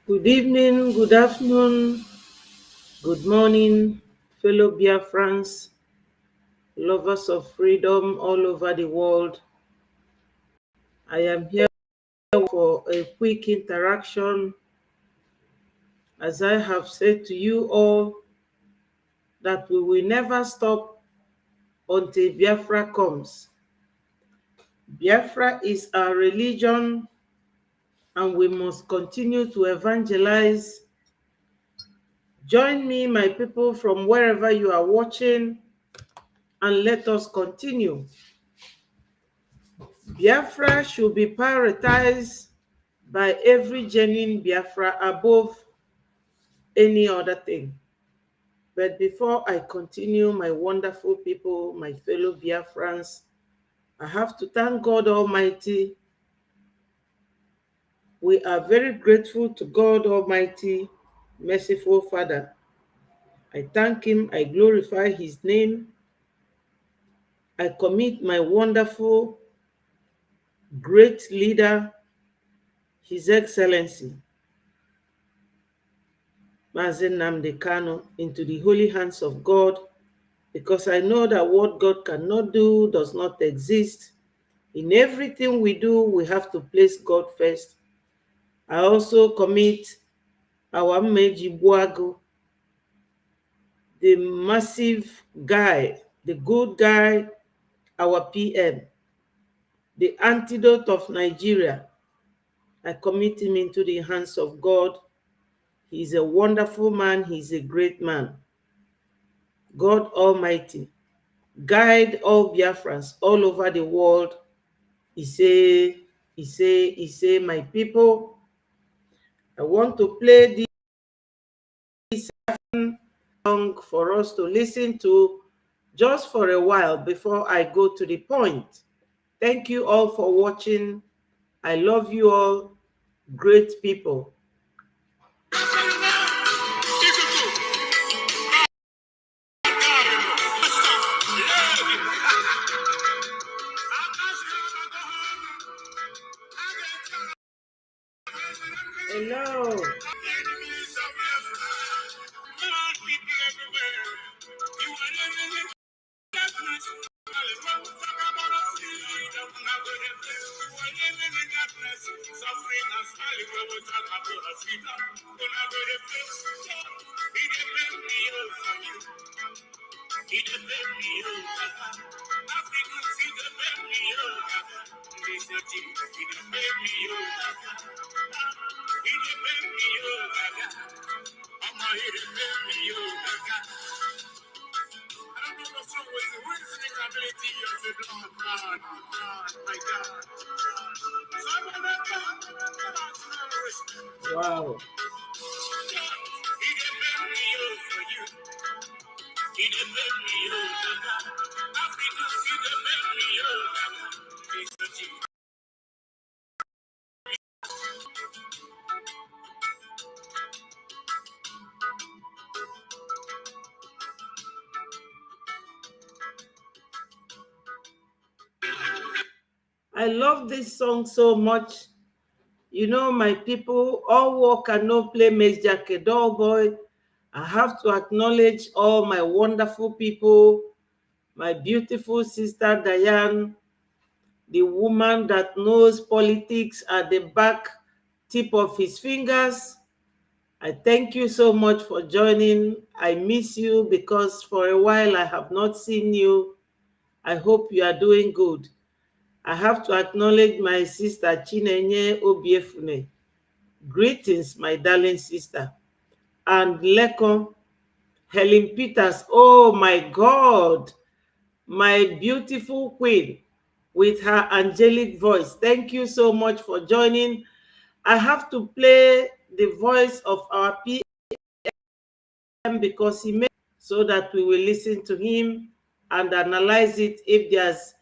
Good evening, good afternoon, good morning, fellow Biafrans, lovers of freedom all over the world. I am here for a quick interaction. As I have said to you all, that we will never stop until Biafra comes. Biafra is our religion, and we must continue to evangelize. Join me, my people, from wherever you are watching, and let us continue. Biafra should be prioritized by every genuine Biafra above any other thing. But before I continue, my wonderful people, my fellow Biafrans, I have to thank God Almighty. We are very grateful to God Almighty, merciful Father. I thank Him, I glorify His name. I commit my wonderful, great leader, His Excellency, Mazi Nnamdi Kanu, into the holy hands of God, because I know that what God cannot do does not exist. In everything we do, we have to place God first. I also commit our Mmeji Buagu, the massive guy, the good guy, our PM, the antidote of Nigeria. I commit him into the hands of God. He's a wonderful man. He's a great man. God Almighty, guide all Biafrans all over the world. He say, my people, I want to play this song for us to listen to just for a while before I go to the point. Thank you all for watching. I love you all, great people. Hello. Wow. I love this song so much. You know, my people, all work and no play makes Jack a dull boy. I have to acknowledge all my wonderful people, my beautiful sister Diane, the woman that knows politics at the back tip of his fingers. I thank you so much for joining. I miss you because for a while I have not seen you. I hope you are doing good. I have to acknowledge my sister Chinenye Obiefune. Greetings, my darling sister. And Lekon, Helen Peters, oh my God, my beautiful queen with her angelic voice. Thank you so much for joining. I have to play the voice of our PM because he made so that we will listen to him and analyze it if there's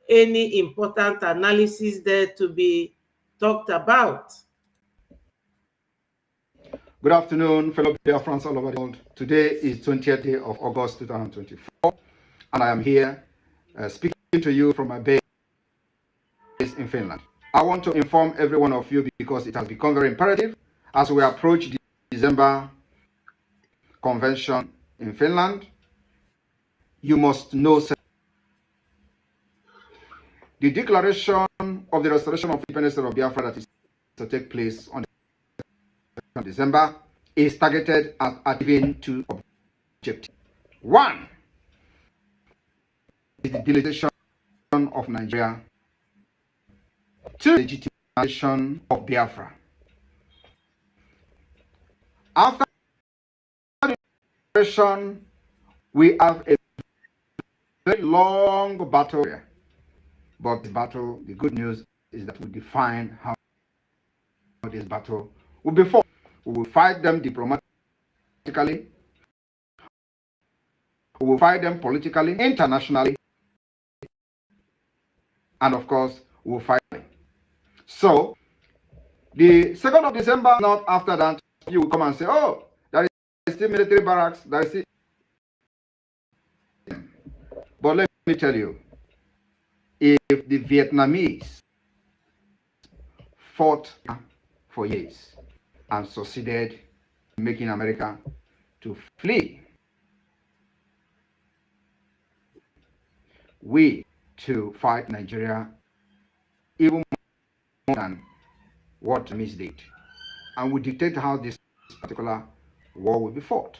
any important analysis there to be talked about. Good afternoon, fellow Biafrans all over the world. Today is 20th day of August 2024, and I am here speaking to you from my base in Finland. I want to inform every one of you because it has become very imperative. as we approach the December Convention in Finland, you must know the declaration of the restoration of independence of Biafra that is to take place on December is targeted at achieving two objectives. One is the delegation of Nigeria. Two, legitimation of Biafra. After the declaration, we have a very long battle here. But this battle, the good news is that we define how this battle will be fought. We will fight them diplomatically. We will fight them politically, internationally. And of course, we will fight them. So, the 2nd of December, not after that, you will come and say, oh, there is still military barracks, there is still... But let me tell you, if the Vietnamese fought for years and succeeded in making America to flee, we to fight Nigeria even more than what Vietnamese did. And we dictate how this particular war will be fought.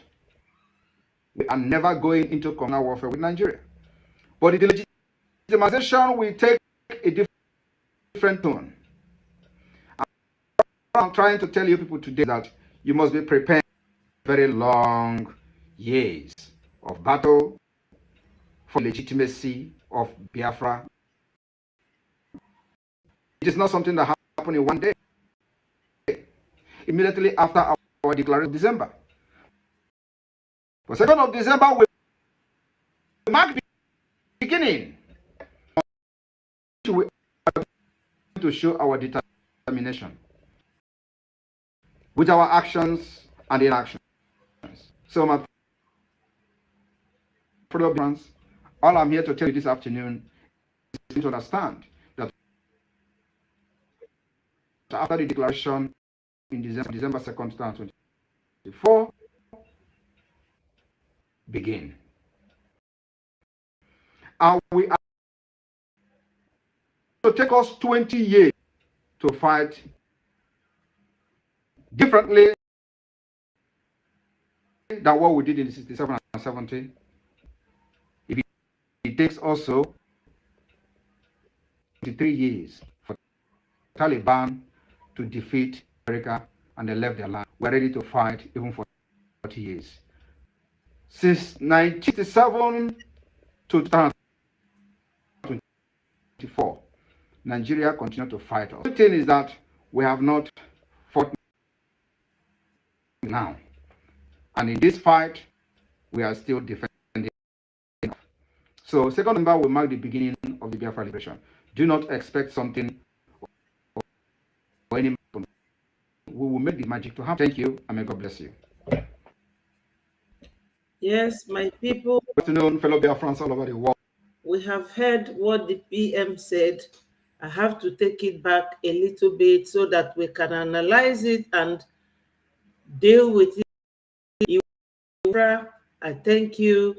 We are never going into communal warfare with Nigeria. But the legitimization will take a different tone. I'm trying to tell you people today that you must be prepared for very long years of battle for legitimacy of Biafra. It is not something that happened in one day. Immediately after our declaration of December. But 2nd of December will mark the beginning. We are going to show our determination with our actions and inactions. So my fellow friends, all I'm here to tell you this afternoon is to understand that after the declaration in December 2nd, 2024, begin. And we are to take us 20 years to fight differently than what we did in 67 and 70. If it takes also 23 years for Taliban to defeat America and they left their land, we're ready to fight even for 40 years. Since 1967 to 2024, Nigeria continued to fight us. The thing is that we have not fought now. And in this fight, we are still defending. So 2nd November will mark the beginning of the Biafra liberation. Do not expect something or any. We will make the magic to happen. Thank you, and may God bless you. Yes, my people. Good afternoon, fellow Biafrans all over the world. We have heard what the PM said. I have to take it back a little bit so that we can analyze it and deal with it. I thank you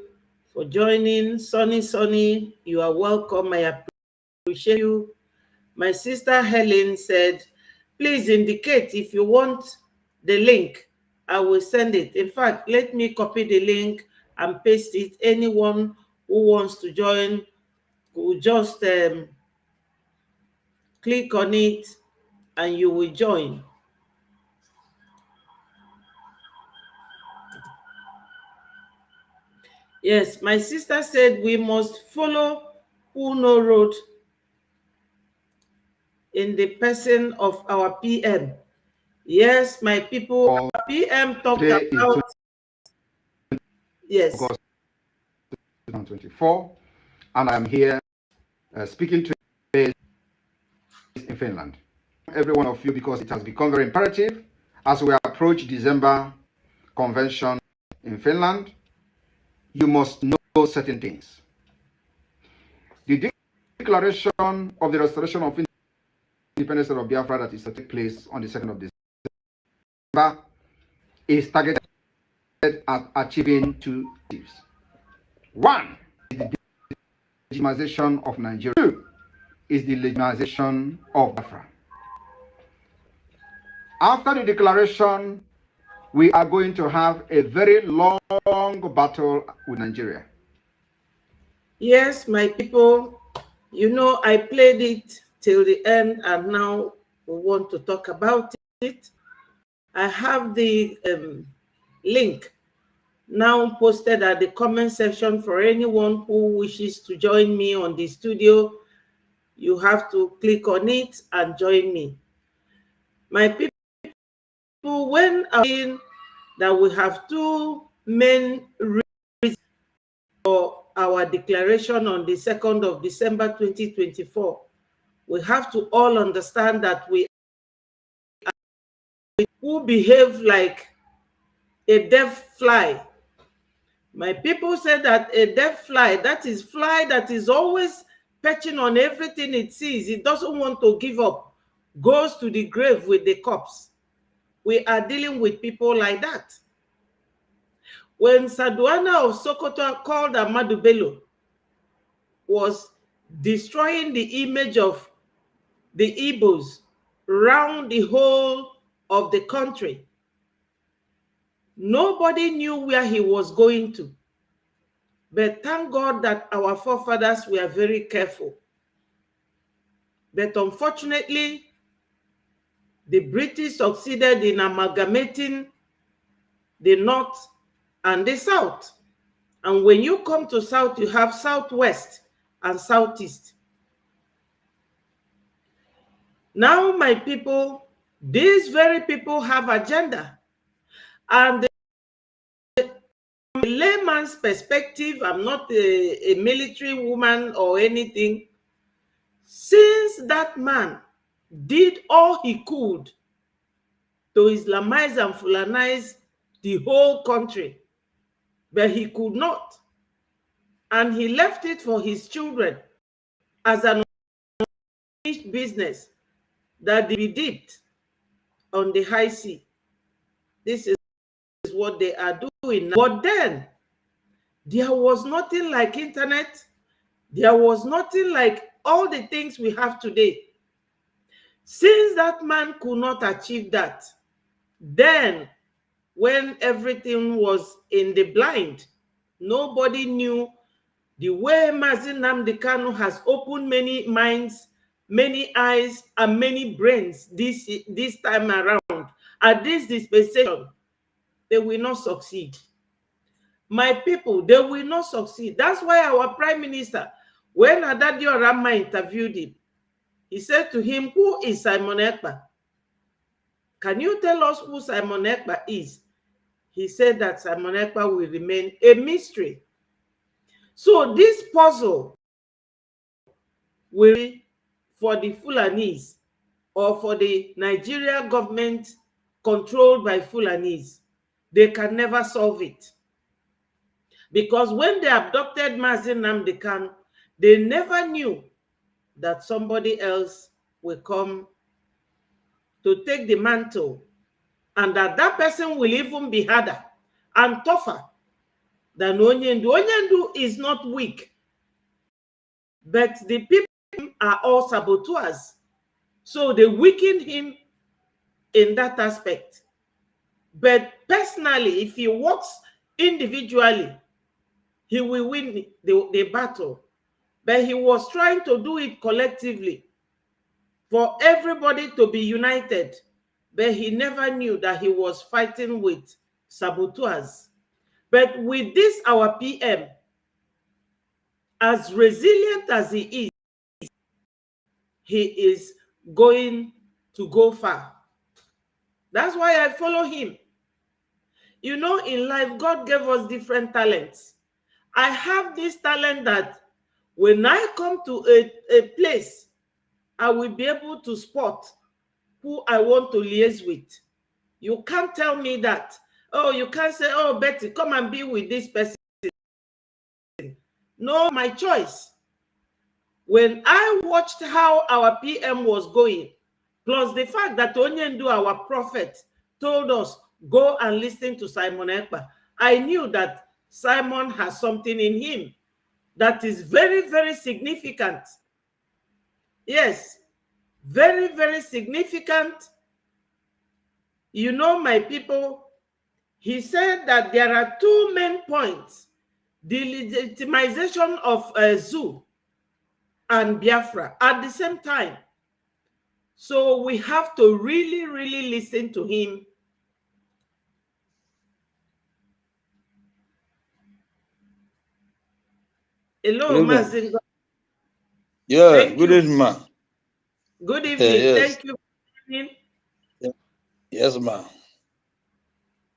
for joining. Sonny, you are welcome. I appreciate you. My sister Helen said, please indicate if you want the link. I will send it. In fact, let me copy the link and paste it. Anyone who wants to join will just click on it and you will join. Yes, my sister said we must follow who no road in the person of our PM. Yes, my people, our PM talked about, yes. August 2024, and I'm here speaking to you in Finland. Every one of you, because it has become very imperative as we approach December Convention in Finland, you must know certain things. The declaration of the restoration of independence of Biafra that is to take place on the 2nd of is targeted at achieving two objectives. One is the legitimization of Nigeria. Two is the legitimization of Biafra. After the declaration, we are going to have a very long battle with Nigeria. Yes, my people, you know, I played it till the end, and now we want to talk about it. I have the link now posted at the comment section for anyone who wishes to join me on the studio. You have to click on it and join me. My people, when I'm saying that we have two main reasons for our declaration on the 2nd of December 2024, we have to all understand that we who behave like a deaf fly. My people say that a deaf fly, that is fly that is always perching on everything it sees. It doesn't want to give up, goes to the grave with the corpse. We are dealing with people like that. When Saduana of Sokoto called Ahmadu Bello was destroying the image of the Igbos around the whole of the country, nobody knew where he was going to. But thank God that our forefathers were very careful. But unfortunately, the British succeeded in amalgamating the North and the South. And when you come to South, you have Southwest and Southeast. Now, my people, these very people have agenda. And from a layman's perspective, I'm not a military woman or anything. Since that man did all he could to Islamize and Fulanize the whole country, but he could not. And he left it for his children as an unfinished business that they did on the high sea. This is what they are doing now. But then, there was nothing like internet. There was nothing like all the things we have today. Since that man could not achieve that, then when everything was in the blind, nobody knew the way Mazi Nnamdi Kanu has opened many minds, many eyes, and many brains this time around. At this dispensation, they will not succeed. My people, they will not succeed. That's why our Prime Minister, when Adadio Rama interviewed him, he said to him, "Who is Simon Ekpa? Can you tell us who Simon Ekpa is?" He said that Simon Ekpa will remain a mystery. So this puzzle will be for the Fulanese or for the Nigeria government controlled by Fulanese. They can never solve it. Because when they abducted Mazi Nnamdi Kanu, they never knew that somebody else will come to take the mantle, and that person will even be harder and tougher than Onyendu. Onyendu is not weak, but the people are all saboteurs. So they weakened him in that aspect. But personally, if he works individually, he will win the battle. But he was trying to do it collectively for everybody to be united. But he never knew that he was fighting with saboteurs. But with this, our PM, as resilient as he is going to go far. That's why I follow him. You know, in life, God gave us different talents. I have this talent that when I come to a place, I will be able to spot who I want to liaise with. You can't tell me that. Oh, you can't say, "Oh, Betty, come and be with this person." No, my choice. When I watched how our PM was going, plus the fact that Onyendu, our prophet, told us, go and listen to Simon Ekpa, I knew that Simon has something in him that is very, very significant. Yes, very, very significant. You know, my people, he said that there are two main points: the legitimization of Zoo and Biafra at the same time. So we have to really, really listen to him. Hello, Good evening. Mazingo. Yeah, Thank good you. evening, ma. Good evening. Yes, Thank you for coming. yes, ma.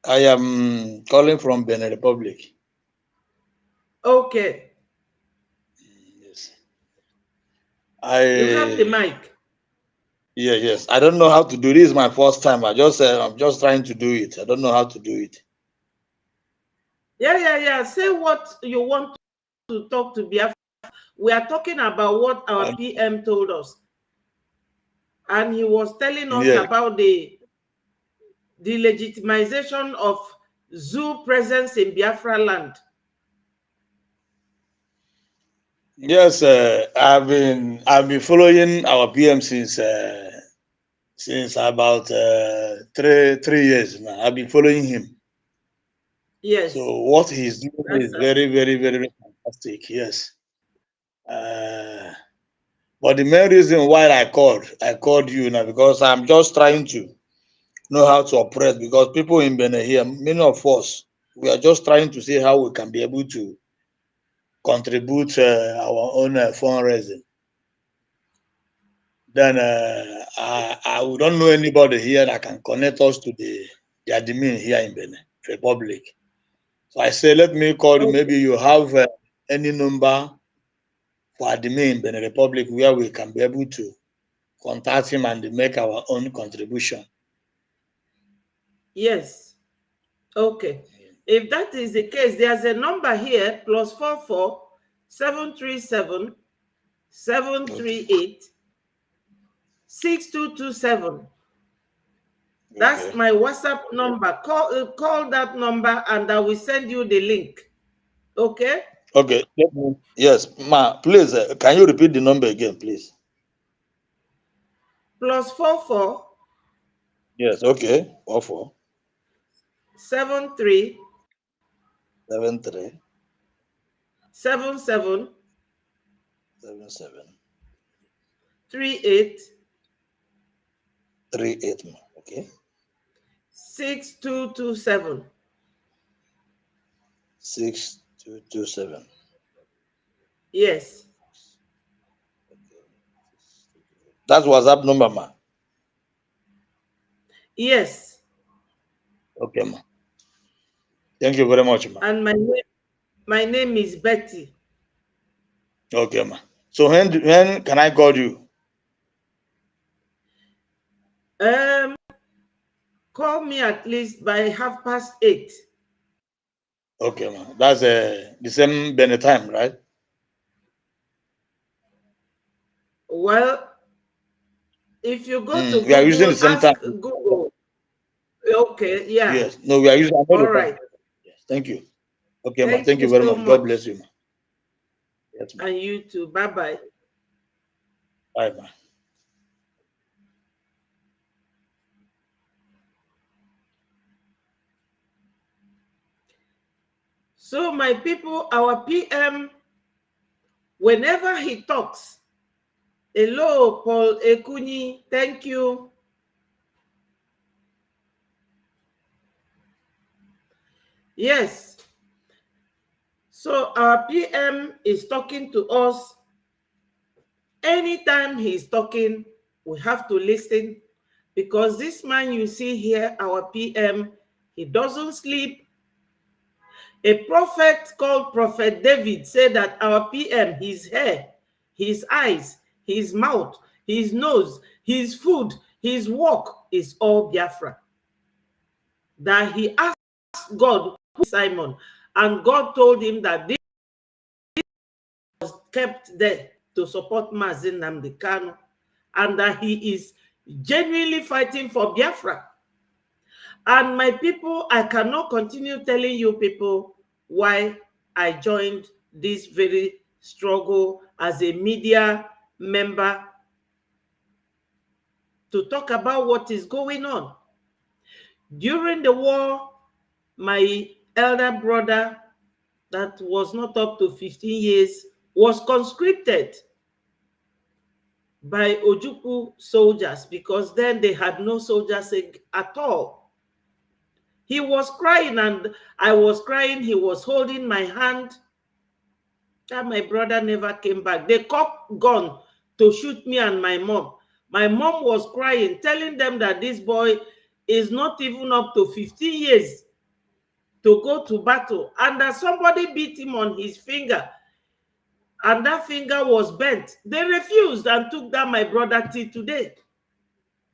I am calling from Benin Republic. Okay. Yes, You have the I mic. yes. I don't know how to do this. My first time. I'm just trying to do it. I don't know how to do it. Yeah. Say what you want to talk to Biafra. We are talking about what our PM told us. And he was telling us Yeah, about the legitimization of Zoo presence in Biafra land. yes. I've been following our PM since about 3 years now. I've been following him. So Yes. what he's doing That's is very, very, very fantastic. Yes. Uh, But the main reason why I called you now because I'm just trying to know how to operate because people in Benin here, many of us, we are just trying to see how we can be able to contribute our own fundraising. Then I don't know anybody here that can connect us to the admin here in Benin Republic. So I say, let me call you. okay. Maybe you have any number for admin in Benin Republic where we can be able to contact him and make our own contribution. Yes. Okay. If that is the case, there's a number here, +44 737 Okay. 738 6227. That's Okay. my WhatsApp number. Call that number and I will send you the link. Okay? Okay. Yes, ma. Please, can you repeat the number again, please? +44 Yes. Okay. 44 73 73 77 77 38 38. Okay. 6227. 6227. Yes. That's WhatsApp number, ma. Yes. Okay, ma. Thank you very much, ma. And my name is Betty. Okay, ma. So when can I call you? Call me at least by 8:30. Okay, ma. That's the same Benin time, right? Well, if you go to We are using the Google, same ask time. Google. Okay, yeah. Yes. No, we are using All another time. right. Yes. Thank you. Okay, ma. Thank Thank you you very so much. God much. bless you, ma. Yes, ma. And you too. Bye-bye. Bye, ma. So, my people, our PM, whenever he talks, hello, Paul Ekuni, thank you. Yes. So, our PM is talking to us. Anytime he's talking, we have to listen because this man you see here, our PM, he doesn't sleep. A prophet called Prophet David said that our PM, his hair, his eyes, his mouth, his nose, his food, his work is all Biafra. That he asked God, who is Simon? And God told him that this was kept there to support Mazin Nnamdi Kanu and that he is genuinely fighting for Biafra. And my people, I cannot continue telling you people why I joined this very struggle as a media member to talk about what is going on. During the war, my elder brother that was not up to 15 years was conscripted by Ojukwu soldiers because then they had no soldiers at all. He was crying and I was crying. He was holding my hand. That my brother never came back. They cocked gun to shoot me and my mom. My mom was crying, telling them that this boy is not even up to 15 years to go to battle, and that somebody beat him on his finger, and that finger was bent. They refused and took down my brother till today.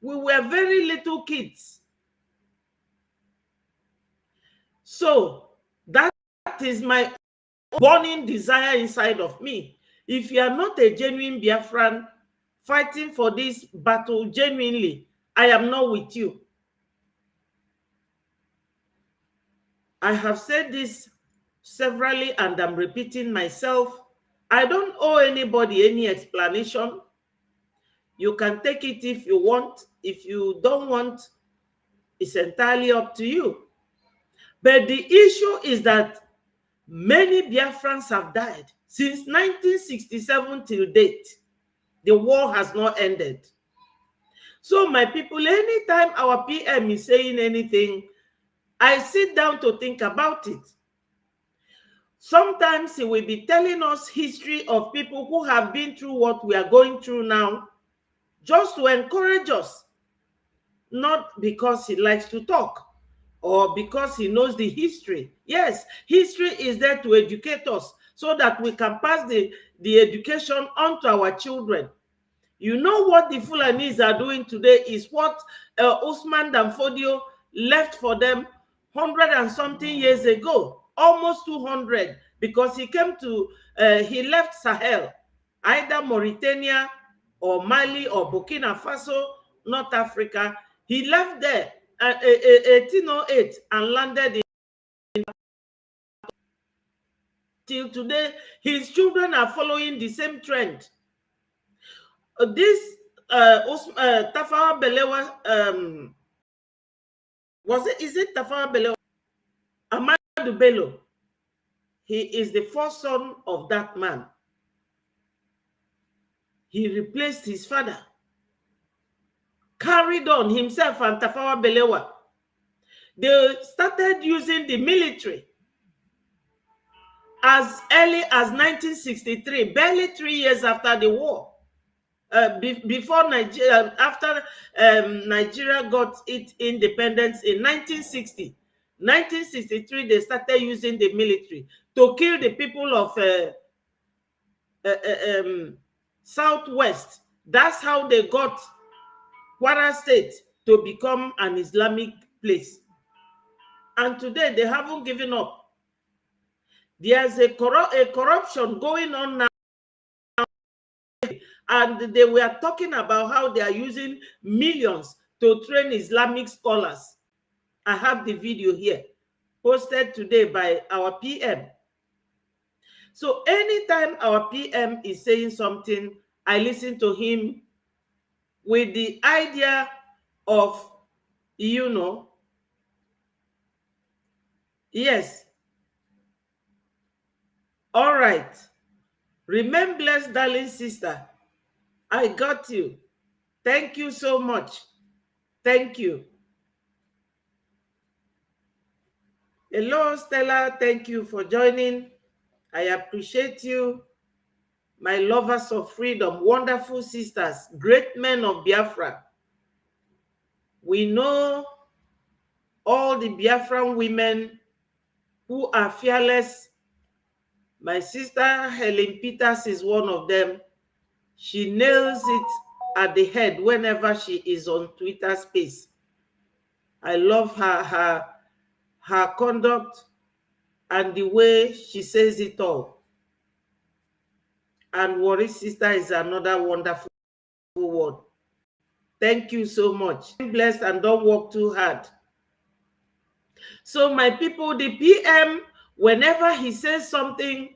We were very little kids. So that is my burning desire inside of me. If you are not a genuine Biafran fighting for this battle genuinely, I am not with you. I have said this severally and I'm repeating myself. I don't owe anybody any explanation. You can take it if you want. If you don't want, it's entirely up to you. But the issue is that many Biafrans have died since 1967 till date. The war has not ended. So my people, anytime our PM is saying anything, I sit down to think about it. Sometimes he will be telling us history of people who have been through what we are going through now, just to encourage us, not because he likes to talk or because he knows the history. Yes, history is there to educate us so that we can pass the education on to our children. You know what the Fulanis are doing today is what Usman Danfodio left for them 100 and something years ago, almost 200, because he came to, he left Sahel, either Mauritania or Mali or Burkina Faso, North Africa. He left there at 1808 and landed in. Till today, his children are following the same trend. This Tafawa Balewa, is it Tafawa Balewa? Ahmadu Bello. He is the first son of that man. He replaced his father, carried on himself and Tafawa Balewa. They started using the military as early as 1963, barely 3 years after the war. Before Nigeria, after Nigeria got its independence in 1960, 1963, they started using the military to kill the people of Southwest. That's how they got Kwara State to become an Islamic place. And today, they haven't given up. There's a corruption going on now. And they were talking about how they are using millions to train Islamic scholars. I have the video here, posted today by our PM. So anytime our PM is saying something, I listen to him with the idea of, yes, all right. Remain blessed, darling sister. I got you. Thank you so much. Thank you. Hello, Stella. Thank you for joining. I appreciate you. My lovers of freedom, wonderful sisters, great men of Biafra. We know all the Biafran women who are fearless. My sister Helen Peters is one of them. She nails it at the head whenever she is on Twitter space. I love her conduct and the way she says it all. And Worry Sister is another wonderful word. Thank you so much. Be blessed and don't work too hard. So my people, the PM, whenever he says something,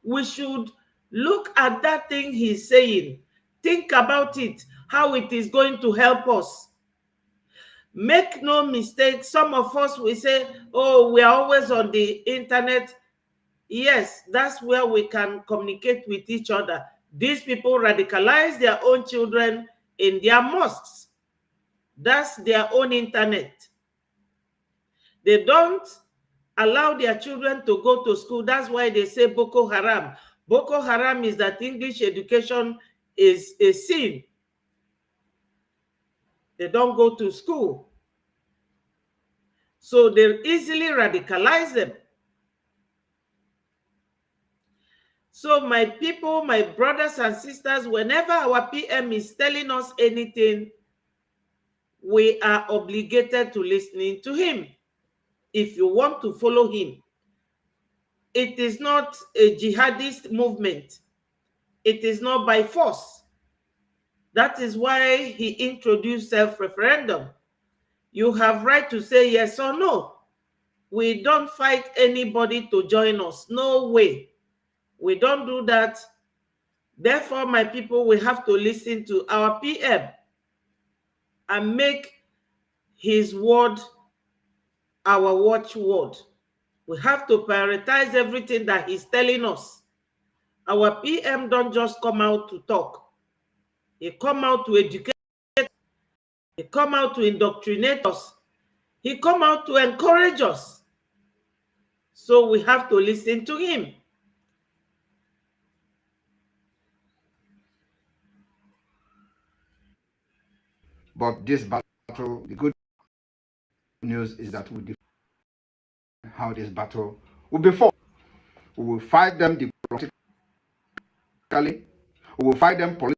we should look at that thing he's saying. Think about it, how it is going to help us. Make no mistake, some of us will say, oh, we are always on the internet. Yes, that's where we can communicate with each other. These people radicalize their own children in their mosques. That's their own internet. They don't allow their children to go to school. That's why they say Boko Haram. Boko Haram is that English education is a sin. They don't go to school. So they easily radicalize them. So my people, my brothers and sisters, whenever our PM is telling us anything, we are obligated to listening to him. If you want to follow him, it is not a jihadist movement. It is not by force. That is why he introduced self-referendum. You have right to say yes or no. We don't fight anybody to join us. No way. We don't do that. Therefore, my people, we have to listen to our PM and make his word our watchword. We have to prioritize everything that he's telling us. Our PM don't just come out to talk. He come out to educate. He come out to indoctrinate us. He come out to encourage us. So we have to listen to him. But this battle, the good news is that we define how this battle will be fought. We will fight them diplomatically. We will fight them politically.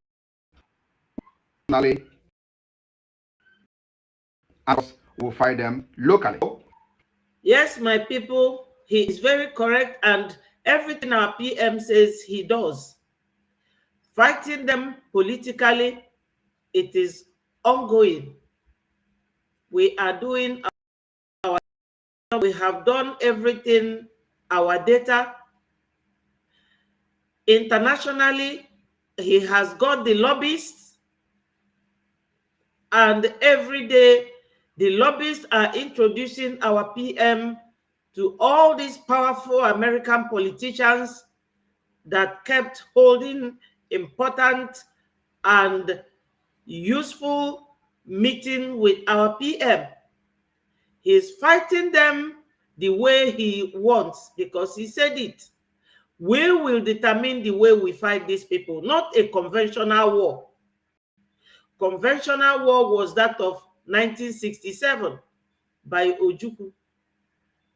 And we will fight them locally. Yes, my people, he is very correct, and everything our PM says he does. Fighting them politically, it is ongoing. We are doing our, we have done everything, our data. Internationally, he has got the lobbyists, and every day the lobbyists are introducing our PM to all these powerful American politicians that kept holding important and useful meeting with our PM. He's fighting them the way he wants, because he said it. We will determine the way we fight these people, not a conventional war. Conventional war was that of 1967 by Ojukwu.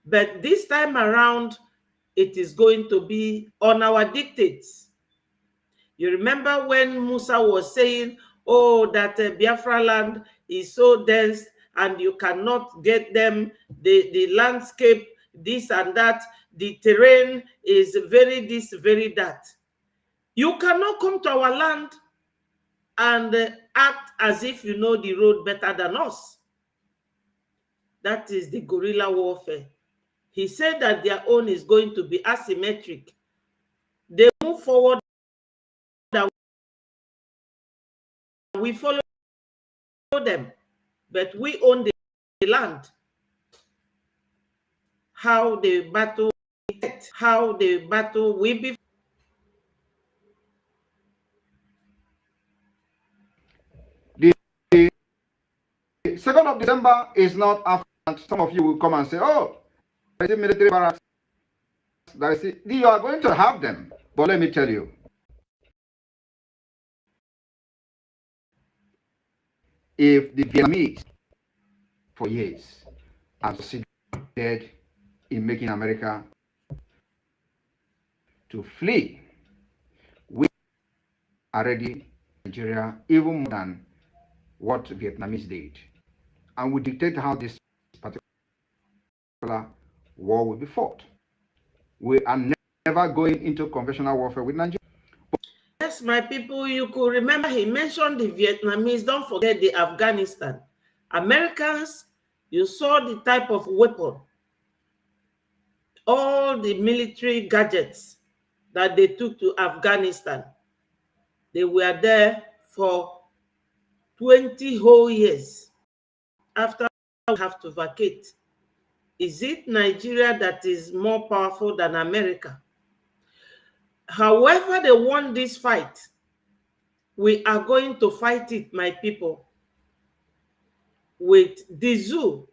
But this time around, it is going to be on our dictates. You remember when Musa was saying, oh, that Biafra land is so dense and you cannot get them, the landscape, this and that, the terrain is very this, very that. You cannot come to our land and act as if you know the road better than us. That is the guerrilla warfare. He said that their own is going to be asymmetric. They move forward and we follow them, but we own the land. How the battle will be. The 2nd of December is not after. Some of you will come and say, oh, there is a military barracks. You are going to have them. But let me tell you, if the Vietnamese for years have succeeded in making America to flee, we are ready, Nigeria, even more than what Vietnamese did. And we dictate how this particular war will be fought. We are never going into conventional warfare with Nigeria. Yes, my people, you could remember he mentioned the Vietnamese. Don't forget the Afghanistan. Americans, you saw the type of weapon all the military gadgets that they took to Afghanistan. They were there for 20 whole years. After we have to vacate. Is it Nigeria that is more powerful than America? However they won this fight, we are going to fight it, my people, with the zoo.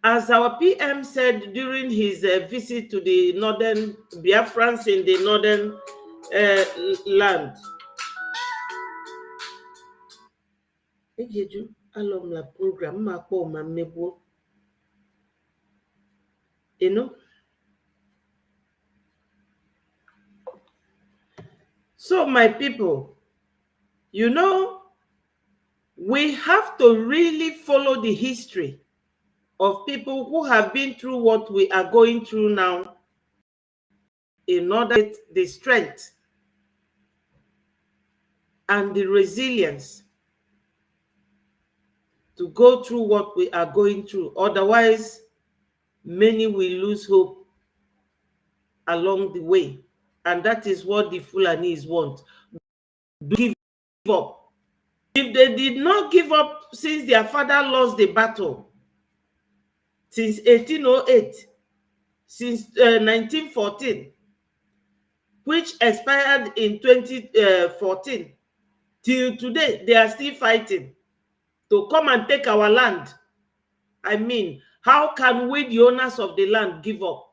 As our PM said during his visit to the northern Biafrans in the northern land. You know? So, my people, you know, we have to really follow the history of people who have been through what we are going through now in order to get the strength and the resilience to go through what we are going through. Otherwise, many will lose hope along the way. And that is what the Fulanis want. Give up. If they did not give up since their father lost the battle, since 1808, since 1914, which expired in 2014, till today, they are still fighting to come and take our land. I mean, how can we, the owners of the land, give up?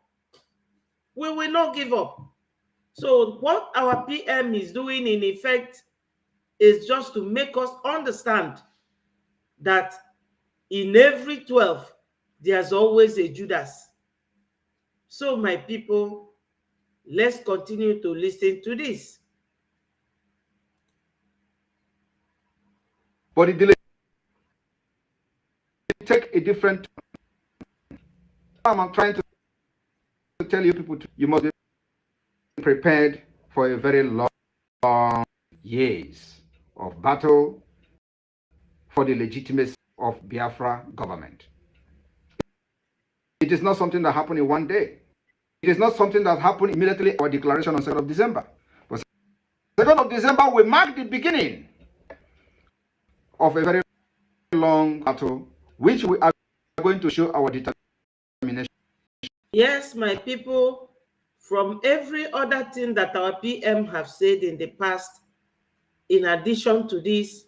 We will not give up. So what our PM is doing, in effect, is just to make us understand that in every 12, there's always a Judas. So, my people, let's continue to listen to this. But it delayed. Take a different. I'm trying to tell you people, you must be prepared for a very long years of battle for the legitimacy of Biafra government. It is not something that happened in one day. It is not something that happened immediately our declaration on 2nd of December. But 2nd of December will mark the beginning of a very long battle, which we are going to show our determination. Yes, my people, from every other thing that our PM have said in the past, in addition to this,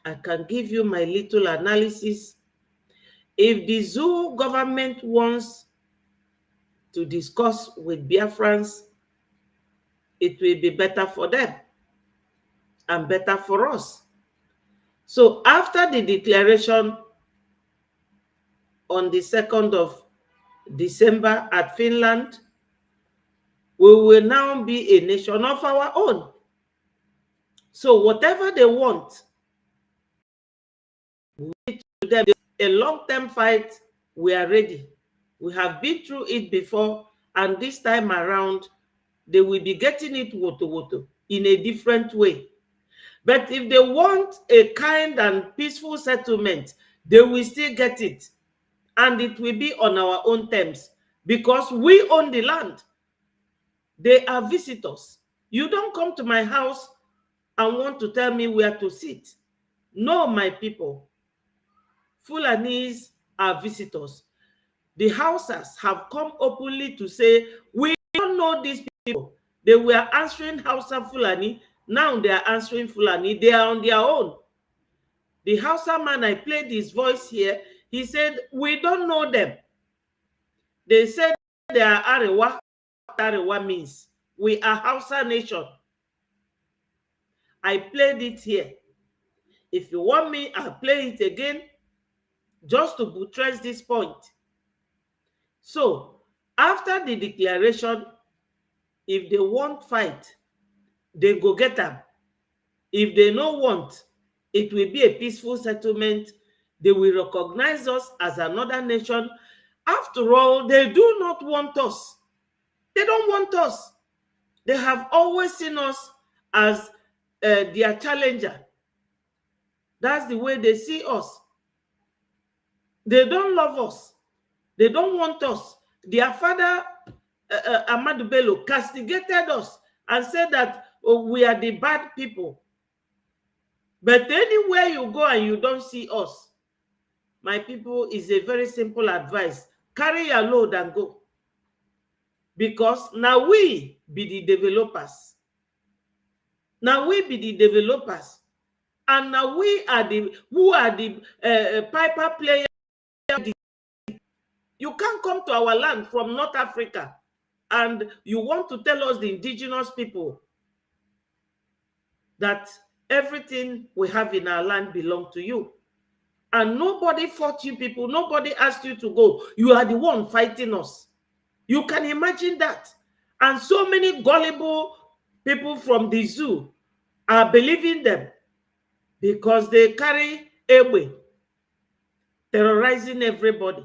I can give you my little analysis. If the zoo government wants to discuss with Biafrans, it will be better for them and better for us. So after the declaration on the 2nd of December at Finland, we will now be a nation of our own. So whatever they want, we need to them a long-term fight. We are ready. We have been through it before, and this time around, they will be getting it woto in a different way. But if they want a kind and peaceful settlement, they will still get it. And it will be on our own terms, because we own the land. They are visitors. You don't come to my house and want to tell me where to sit. No, my people. Fulanis are visitors. The Hausas have come openly to say, we don't know these people. They were answering Hausa Fulani. Now they are answering Fulani. They are on their own. The Hausa man, I played his voice here. He said, we don't know them. They said they are Arewa. What Arewa means. We are Hausa nation. I played it here. If you want me, I'll play it again, just to buttress this point. So, after the declaration, if they want fight, they go get them. If they no want, it will be a peaceful settlement. They will recognize us as another nation. After all, they do not want us. They don't want us. They have always seen us as their challenger. That's the way they see us. They don't love us. They don't want us. Their father, Ahmadu Bello, castigated us and said that, oh, we are the bad people. But anywhere you go and you don't see us, my people, is a very simple advice. Carry your load and go. Because now we be the developers. Now we be the developers. And now we are the, who are the piper player. You can't come to our land from North Africa and you want to tell us, the indigenous people, that everything we have in our land belongs to you. And nobody fought you people. Nobody asked you to go. You are the one fighting us. You can imagine that. And so many gullible people from the zoo are believing them because they carry Ewe, terrorizing everybody.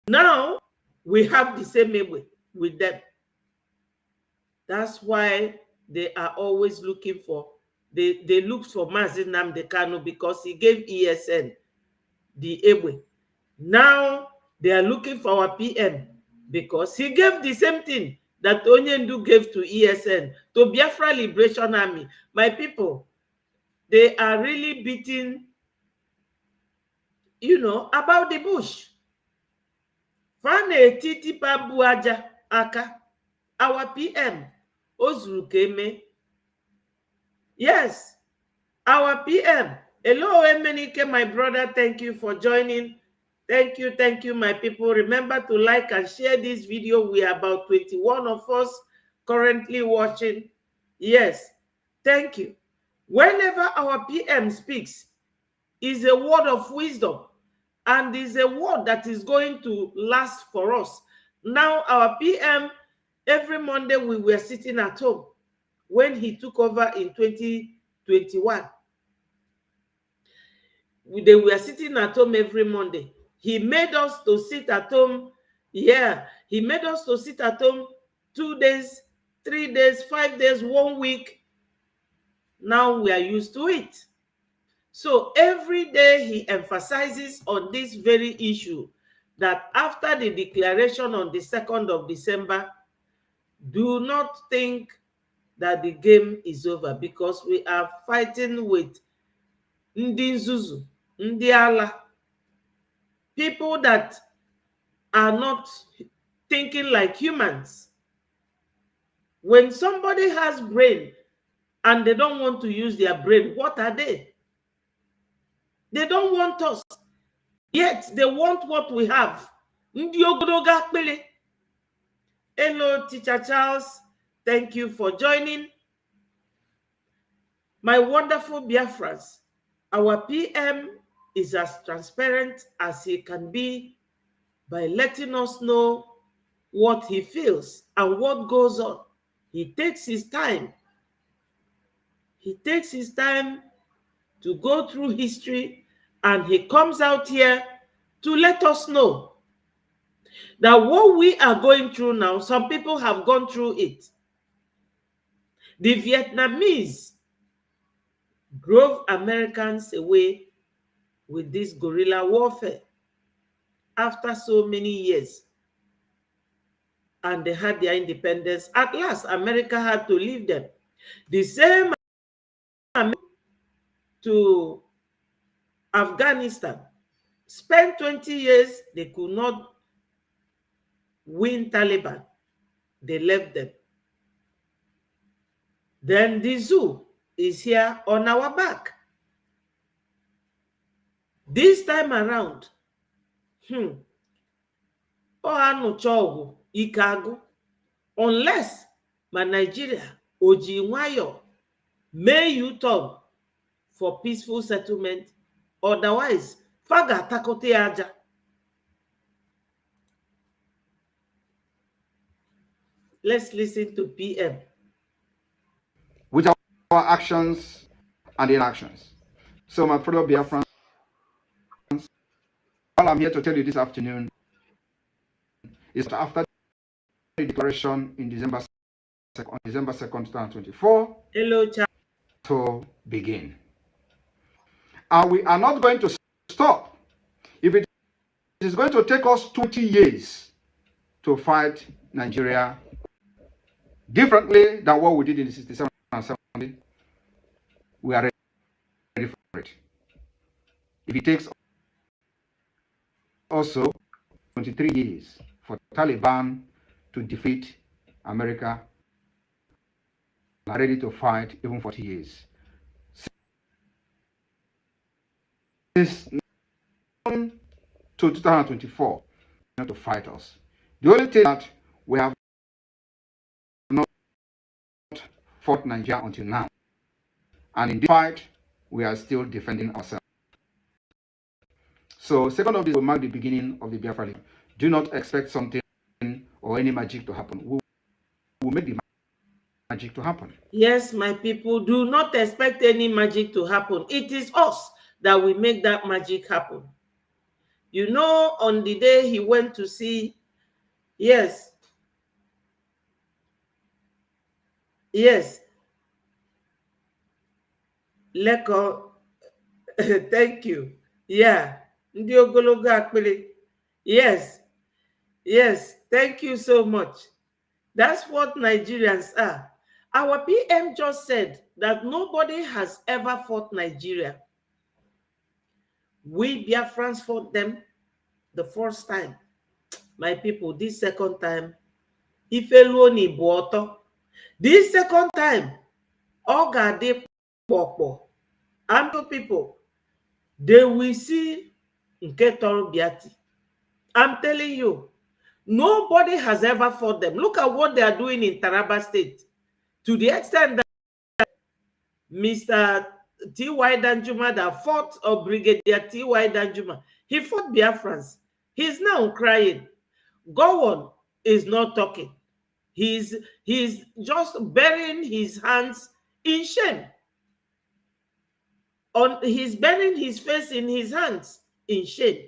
Now, we have the same Ewe with them. That's why they are always looking for, they looked for Mazi Nnamdi Kanu because he gave ESN the Ewe. Now, they are looking for our PM because he gave the same thing that Onyendu gave to ESN, to Biafra Liberation Army. My people, they are really beating, about the bush. Fane titi pabu aja aka. Our PM, Ozuru Keme. Yes, our PM. Hello, Emenike, my brother. Thank you for joining. Thank you, my people. Remember to like and share this video. We are about 21 of us currently watching. Yes, thank you. Whenever our PM speaks, is a word of wisdom and is a word that is going to last for us. Now, our PM, every Monday we were sitting at home when he took over in 2021. They were sitting at home every Monday. He made us to sit at home. Yeah, he made us to sit at home 2 days, 3 days, 5 days, 1 week. Now we are used to it. So every day he emphasizes on this very issue, that after the declaration on the 2nd of December, do not think that the game is over, because we are fighting with Ndi Nzuzu, Ndi Ala, people that are not thinking like humans. When somebody has brain and they don't want to use their brain, what are they? They don't want us, yet they want what we have. Hello, Teacher Charles. Thank you for joining. My wonderful Biafrans, our PM is as transparent as he can be by letting us know what he feels and what goes on. He takes his time. He takes his time to go through history, and he comes out here to let us know that what we are going through now, some people have gone through it. The Vietnamese drove Americans away with this guerrilla warfare after so many years, and they had their independence. At last, America had to leave them. The same to Afghanistan. Spent 20 years, they could not win Taliban. They left them. Then the zoo is here on our back. This time around, unless my Nigeria, Oji may you talk for peaceful settlement, otherwise, faga takote aja. Let's listen to PM. With our actions and inactions. So, my fellow Biafrans, all I'm here to tell you this afternoon is that after the declaration in December 2nd, 2024, Hello, to begin. And we are not going to stop. If it is going to take us 20 years to fight Nigeria differently than what we did in the 67 and 70, we are ready for it. If it takes also 23 years for Taliban to defeat America, we are ready to fight even 40 years. Since to 2024, to fight us. The only thing that we have not fought Nigeria until now, and in this fight, we are still defending ourselves. So 2nd of this will mark the beginning of the Biafran. Do not expect something or any magic to happen. We will make the magic to happen. Yes, my people, do not expect any magic to happen. It is us that will make that magic happen. You know, on the day he went to see, yes, Leko, thank you. Yeah, ndị ogologo akpịrị. Yes, thank you so much. That's what Nigerians are. Our PM just said that nobody has ever fought Nigeria. We Biafrans fought them the first time. My people, this second time, Ifeluoni Boto. This second time, Ogade Popo. And people, they will see Nketoro Biati. I'm telling you, nobody has ever fought them. Look at what they are doing in Taraba State. To the extent that Mr. T.Y. Danjuma that fought, or Brigadier T.Y. Danjuma, he fought Biafrans. He's now crying. Gowon is not talking. He's just burying his hands in shame. He's burying his face in his hands in shame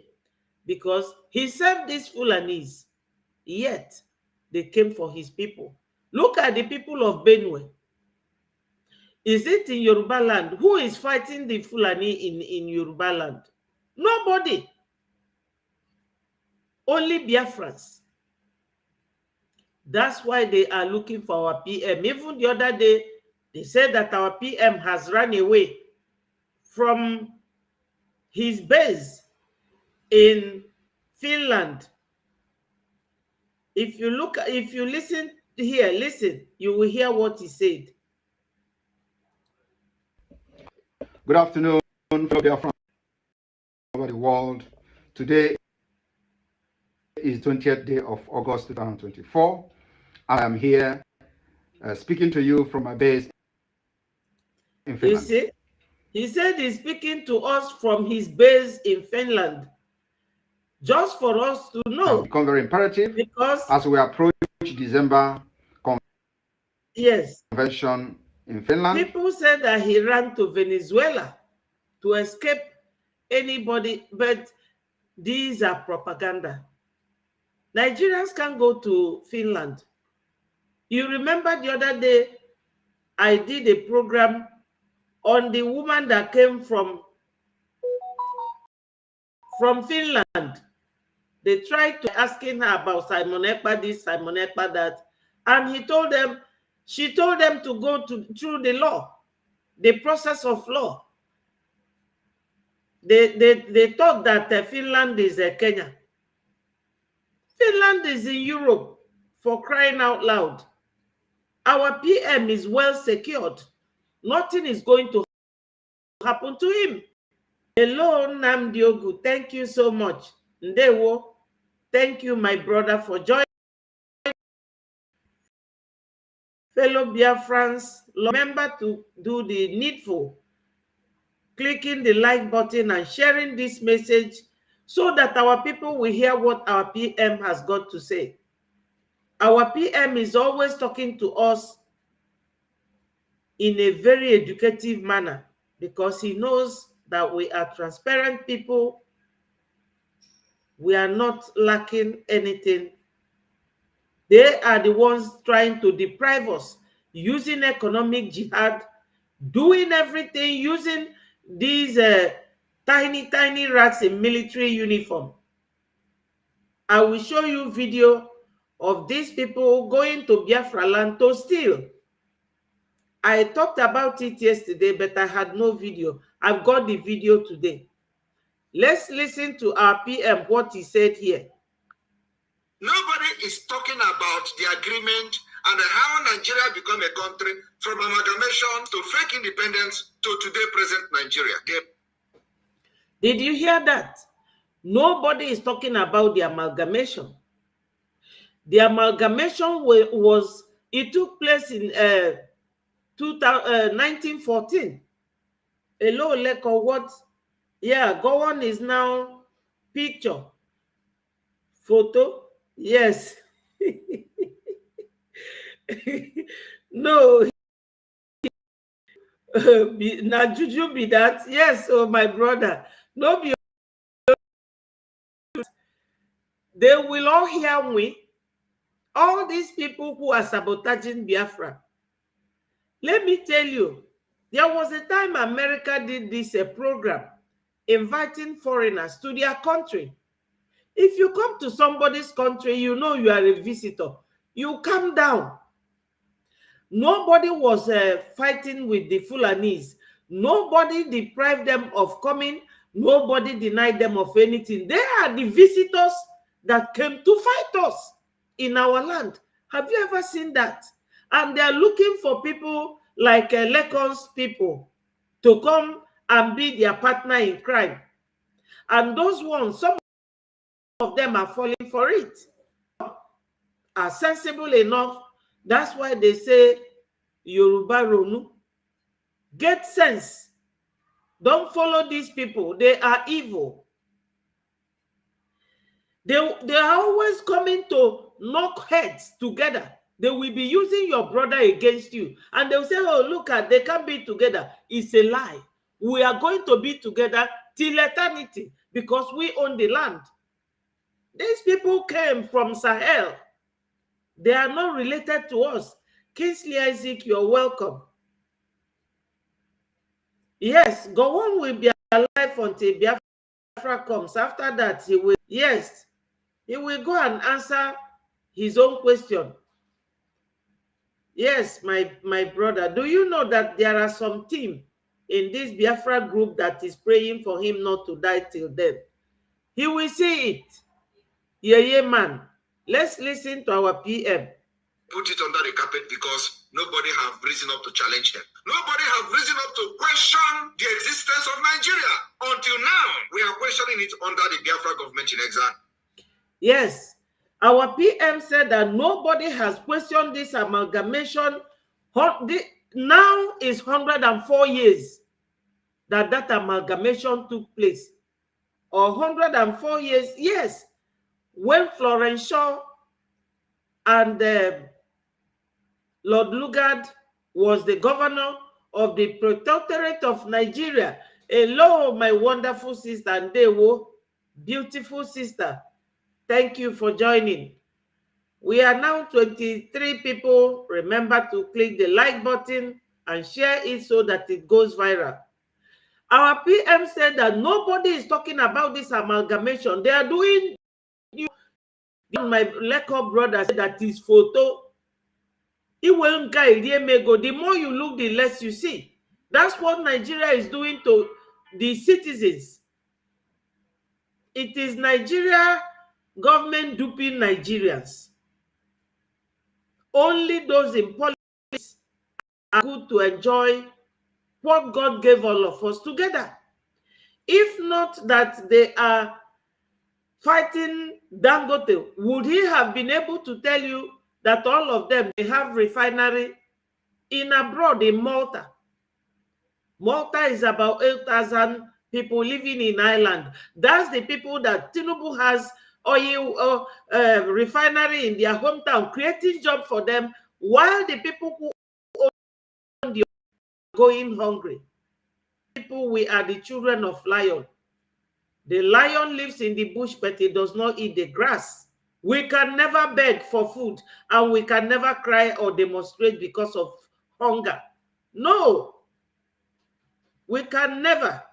because he served these Fulanis, yet they came for his people. Look at the people of Benue. Is it in Yoruba land? Who is fighting the Fulani in Yoruba land? Nobody. Only Biafrans. That's why they are looking for our PM. Even the other day, they said that our PM has run away from his base in Finland. If you listen here, you will hear what he said. Good afternoon, fellow Biafran over the world. Today is 20th day of August 2024. I am here speaking to you from my base in Finland. You see, he said he's speaking to us from his base in Finland, just for us to know. It's become very imperative because as we approach December convention in Finland. People said that he ran to Venezuela to escape anybody, but these are propaganda. Nigerians can't go to Finland. You remember the other day, I did a program on the woman that came from Finland. They tried to asking her about Simon Ekpa this, Simon Ekpa that, and she told them to go through the law, the process of law. They thought that Finland is Kenya. Finland is in Europe, for crying out loud. Our PM is well secured. Nothing is going to happen to him. Hello, Namdiogu. Thank you so much. Ndewo. Thank you, my brother, for joining. Fellow Biafrans, remember to do the needful, clicking the like button and sharing this message so that our people will hear what our PM has got to say. Our PM is always talking to us in a very educative manner because he knows that we are transparent people. We are not lacking anything. They are the ones trying to deprive us, using economic jihad, doing everything, using these tiny rats in military uniform. I will show you video of these people going to Biafra land to steal. I talked about it yesterday, but I had no video. I've got the video today. Let's listen to our PM, what he said here. Nobody is talking about the agreement and how Nigeria become a country from amalgamation to fake independence to today present Nigeria. Did you hear that? Nobody is talking about the amalgamation. The amalgamation it took place in 1914. Hello, Leko, what? Yeah, go on is now picture. Photo? Yes. No. Now, Juju be that? Yes, oh, my brother. No, be. They will all hear me. All these people who are sabotaging Biafra. Let me tell you, there was a time America did this program, inviting foreigners to their country. If you come to somebody's country, you know you are a visitor. You come down. Nobody was fighting with the Fulanis. Nobody deprived them of coming. Nobody denied them of anything. They are the visitors that came to fight us in our land. Have you ever seen that? And they are looking for people like Lekon's people to come and be their partner in crime. And those ones, some of them are falling for it, are sensible enough. That's why they say, Yoruba Ronu. Get sense. Don't follow these people. They are evil. They are always coming to knock heads together. They will be using your brother against you. And they'll say, oh, look at, they can't be together. It's a lie. We are going to be together till eternity because we own the land. These people came from Sahel. They are not related to us. Kingsley Isaac, you're welcome. Yes, Gowon will be alive until Biafra comes. After that, he will, yes, he will go and answer his own question. Yes, my brother, do you know that there are some team in this Biafra group that is praying for him not to die till then? He will see it. Yeah, man. Let's listen to our PM. Put it under the carpet because nobody have risen up to challenge them. Nobody have risen up to question the existence of Nigeria. Until now, we are questioning it under the Biafra government in exile. Yes, our PM said that nobody has questioned this amalgamation. Now is 104 years that amalgamation took place. Or 104 years, yes, when Florence Shaw and Lord Lugard was the governor of the Protectorate of Nigeria. Hello, my wonderful sister, Ndewo, beautiful sister. Thank you for joining. We are now 23 people. Remember to click the like button and share it so that it goes viral. Our PM said that nobody is talking about this amalgamation. They are doing, my Leko brother said that his photo, the more you look, the less you see. That's what Nigeria is doing to the citizens. It is Nigeria government duping Nigerians. Only those in politics are good to enjoy what God gave all of us together. If not that they are fighting Dangote, would he have been able to tell you that all of them, they have refinery in abroad in Malta? Malta is about 8,000 people living in Ireland. That's the people that Tinubu has oil refinery in their hometown, creating job for them, while the people who own the are going hungry. People, we are the children of lion. The lion lives in the bush, but it does not eat the grass. We can never beg for food, and we can never cry or demonstrate because of hunger. No, we can never.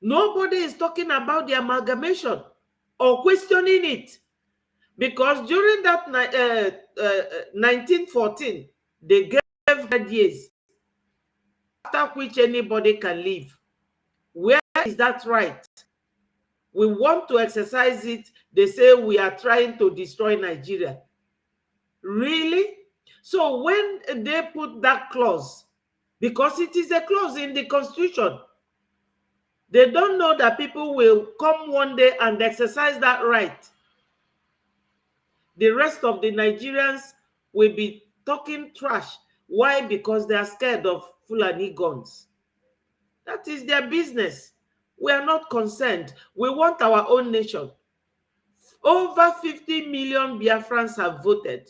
Nobody is talking about the amalgamation or questioning it. Because during that 1914, they gave 100 years, after which anybody can live. Where is that right? We want to exercise it. They say we are trying to destroy Nigeria. Really? So when they put that clause, because it is a clause in the Constitution, they don't know that people will come one day and exercise that right. The rest of the Nigerians will be talking trash. Why? Because they are scared of Fulani guns. That is their business. We are not concerned. We want our own nation. Over 50 million Biafrans have voted.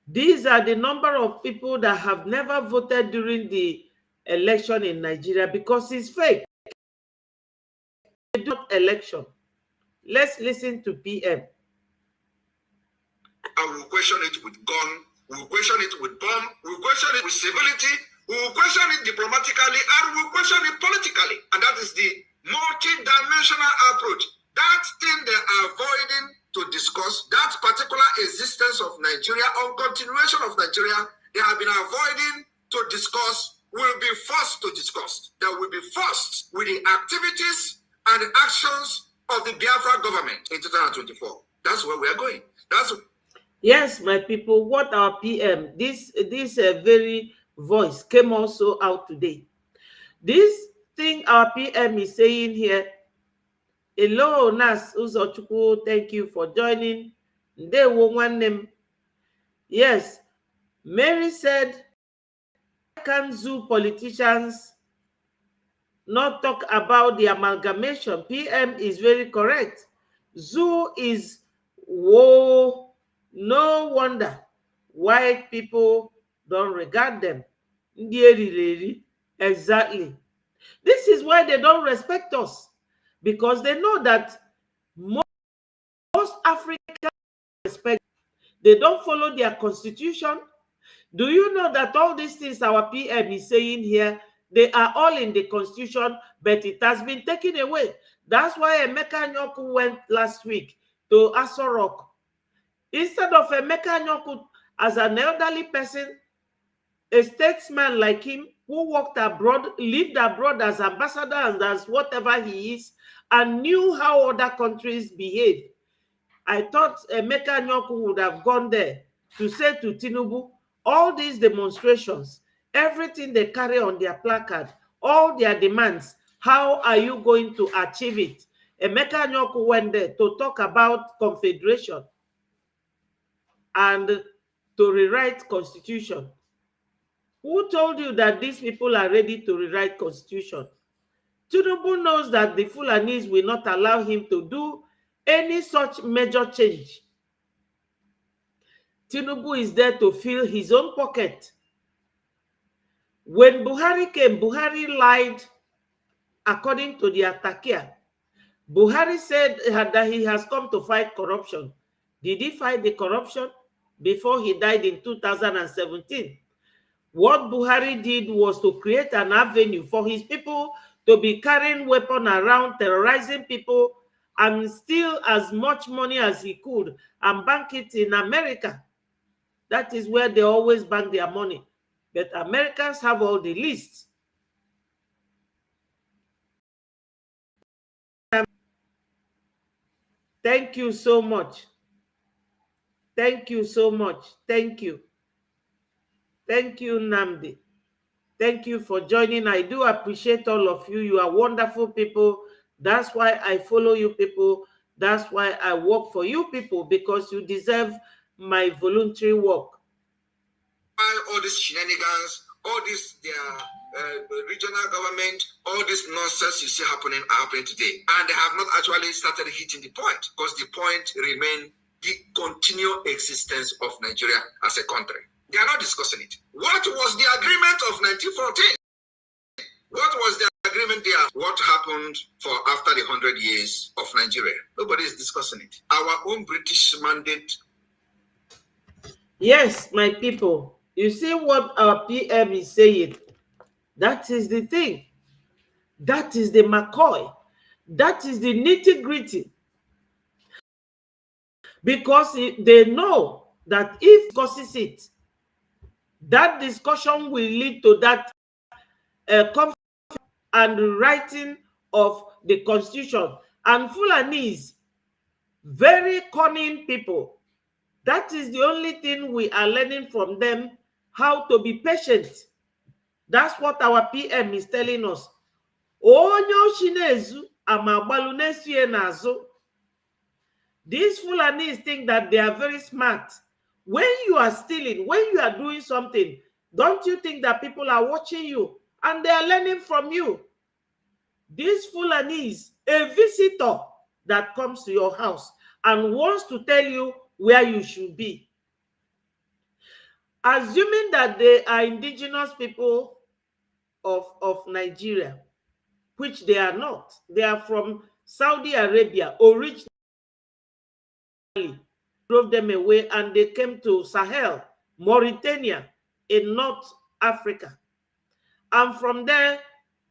These are the number of people that have never voted during the election in Nigeria because it's fake. They do not election. Let's listen to PM. And we'll question it with gun, we'll question it with bomb, we'll question it with civility, we'll question it diplomatically, and we'll question it politically. And that is the multi-dimensional approach. That thing they are avoiding to discuss, that particular existence of Nigeria or continuation of Nigeria, they have been avoiding to discuss, will be forced to discuss. They will be forced with the activities and the actions of the Biafra government in 2024. That's where we are going. That's yes, my people, what our PM, this very voice came also out today. This thing our PM is saying here, hello, Nas Uzochukwu, thank you for joining. Ndewo nwannem. Yes, Mary said, can zoo politicians not talk about the amalgamation? PM is very correct. Zoo is whoa. No wonder white people don't regard them. Exactly. This is why they don't respect us, because they know that most Africans respect. They don't follow their constitution. Do you know that all these things our PM is saying here, they are all in the constitution, but it has been taken away. That's why Emeka Nyoku went last week to Aso Rock. Instead of Emeka Nyoku, as an elderly person, a statesman like him, who worked abroad, lived abroad as ambassador and as whatever he is, and knew how other countries behave, I thought Emeka Nyoku would have gone there to say to Tinubu, all these demonstrations, everything they carry on their placard, all their demands, how are you going to achieve it? Emeka Nyoku went there to talk about confederation and to rewrite constitution. Who told you that these people are ready to rewrite constitution? Tinubu knows that the Fulanis will not allow him to do any such major change. Tinubu is there to fill his own pocket. When Buhari came, Buhari lied according to the Atakia. Buhari said that he has come to fight corruption. Did he fight the corruption before he died in 2017? What Buhari did was to create an avenue for his people to be carrying weapons around, terrorizing people, and steal as much money as he could and bank it in America. That is where they always bank their money. But Americans have all the lists. Thank you so much. Thank you so much. Thank you. Thank you, Namdi. Thank you for joining. I do appreciate all of you. You are wonderful people. That's why I follow you people. That's why I work for you people, because you deserve my voluntary work. All these shenanigans, all this regional government, all this nonsense you see happening are happening today. And they have not actually started hitting the point, because the point remains the continual existence of Nigeria as a country. They are not discussing it. What was the agreement of 1914? What was the agreement there? What happened for after the 100 years of Nigeria? Nobody is discussing it. Our own British mandate. Yes, my people. You see what our PM is saying? That is the thing. That is the McCoy. That is the nitty-gritty. because they know that if discusses it, that discussion will lead to that conflict and writing of the constitution. And Fulanis, very cunning people. That is the only thing we are learning from them, how to be patient. That's what our PM is telling us. These Fulanis think that they are very smart. When you are stealing, when you are doing something, don't you think that people are watching you and they are learning from you? These Fulanis, a visitor that comes to your house and wants to tell you where you should be, assuming that they are indigenous people of Nigeria, which they are not. They are from Saudi Arabia originally, drove them away, and they came to Sahel, Mauritania, in North Africa. And from there,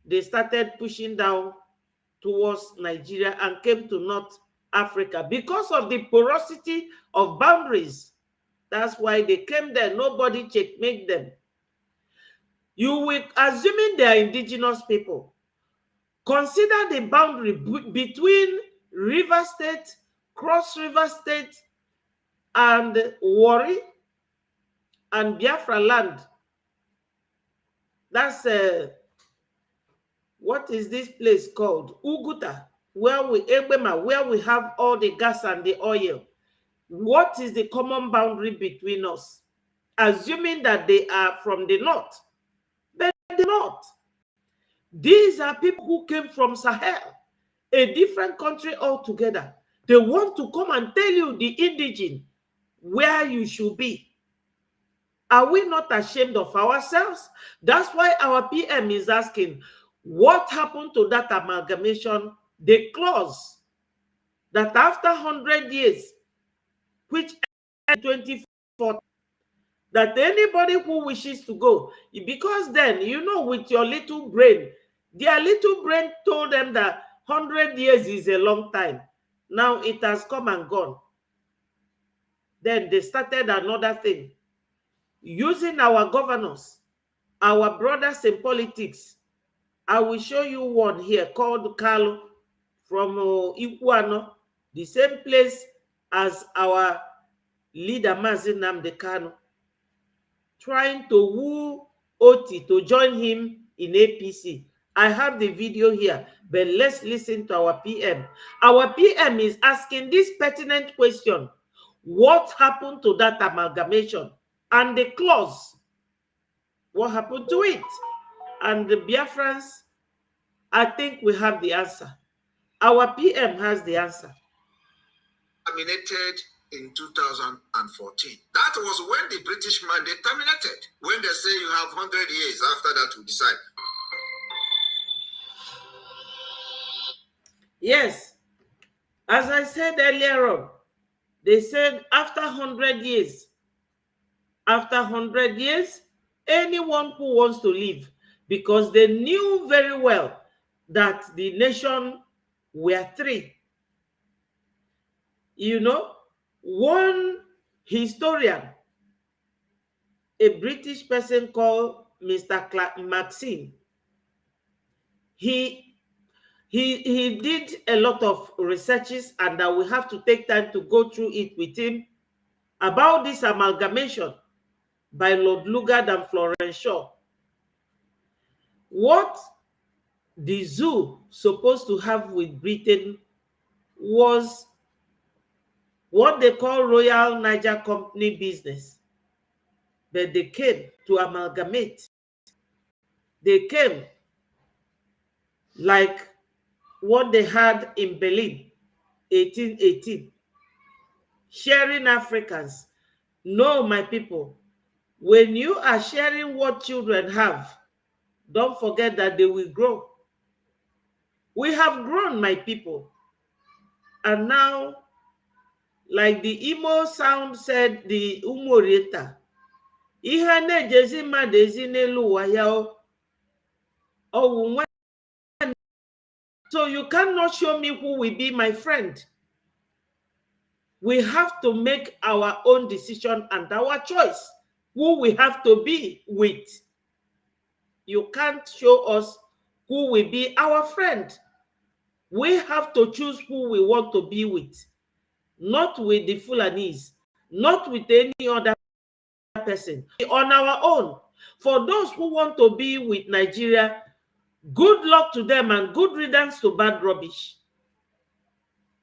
they started pushing down towards Nigeria and came to North Africa because of the porosity of boundaries. That's why they came there. Nobody checkmate them. You will, assuming they are indigenous people, consider the boundary between River State, Cross River State, and Warri and Biafra land. That's what is this place called? Uguta, where we have all the gas and the oil. What is the common boundary between us? Assuming that they are from the north, but they're not. These are people who came from Sahel, a different country altogether. They want to come and tell you, the indigene, where you should be. Are we not ashamed of ourselves? That's why our PM is asking, what happened to that amalgamation, the clause that after 100 years, which 24, that anybody who wishes to go, because then, you know, with your little brain, their little brain told them that 100 years is a long time. Now it has come and gone. Then they started another thing, using our governors, our brothers in politics. I will show you one here called Carlo from Iguano, the same place as our leader Mazi Nnamdi Kanu, trying to woo Oti to join him in APC. I have the video here, but let's listen to our PM. Our PM is asking this pertinent question: what happened to that amalgamation? And the clause, what happened to it? And the Biafrans, I think we have the answer. Our PM has the answer. Terminated in 2014. That was when the British mandate terminated. When they say you have 100 years after that to decide. Yes. As I said earlier on, they said after 100 years, anyone who wants to leave, because they knew very well that the nation were three. You know, one historian, a British person called Mr. Maxine, he did a lot of researches, and I will have to take time to go through it with him about this amalgamation by Lord Lugard and Florence Shaw. What the zoo supposed to have with Britain was what they call Royal Niger Company business. But they came to amalgamate. They came like what they had in Berlin, 1818. Sharing Africans. No, my people, when you are sharing what children have, don't forget that they will grow. We have grown, my people. And now, like the emo sound said, the Umorieta, so you cannot show me who will be my friend. We have to make our own decision and our choice, who we have to be with. You can't show us who will be our friend. We have to choose who we want to be with, not with the Fulanis, not with any other person, on our own. For those who want to be with Nigeria, good luck to them and good riddance to bad rubbish.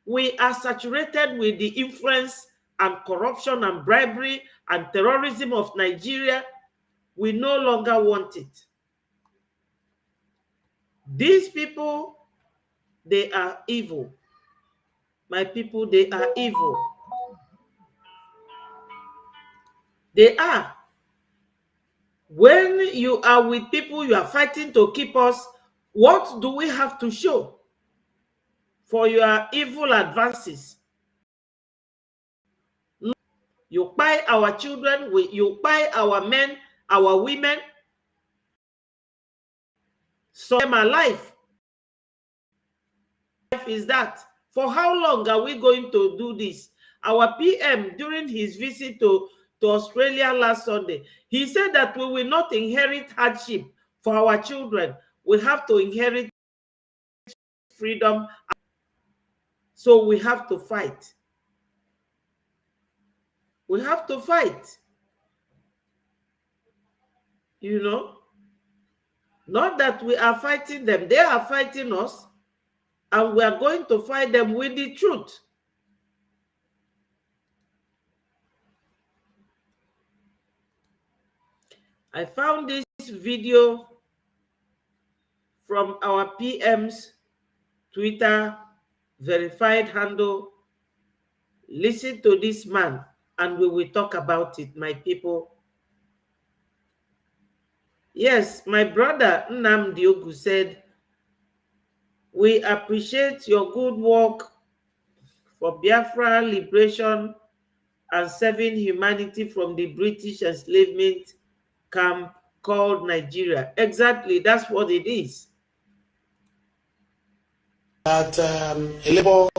We are saturated with the influence and corruption and bribery and terrorism of Nigeria. We no longer want it. These people, they are evil. My people, they are evil. They are. When you are with people, you are fighting to keep us, what do we have to show for your evil advances? You buy our children, you buy our men, our women, some of them are alive. Life is that. For how long are we going to do this? Our PM, during his visit to Australia last Sunday, he said that we will not inherit hardship for our children. We have to inherit freedom. So we have to fight. We have to fight. You know, not that we are fighting them, they are fighting us, and we are going to fight them with the truth. I found this video from our PM's Twitter verified handle. Listen to this man and we will talk about it, my people. Yes, my brother Nnamdi Ogu said, we appreciate your good work for Biafra liberation and saving humanity from the British enslavement camp called Nigeria. Exactly, that's what it is. That a Labour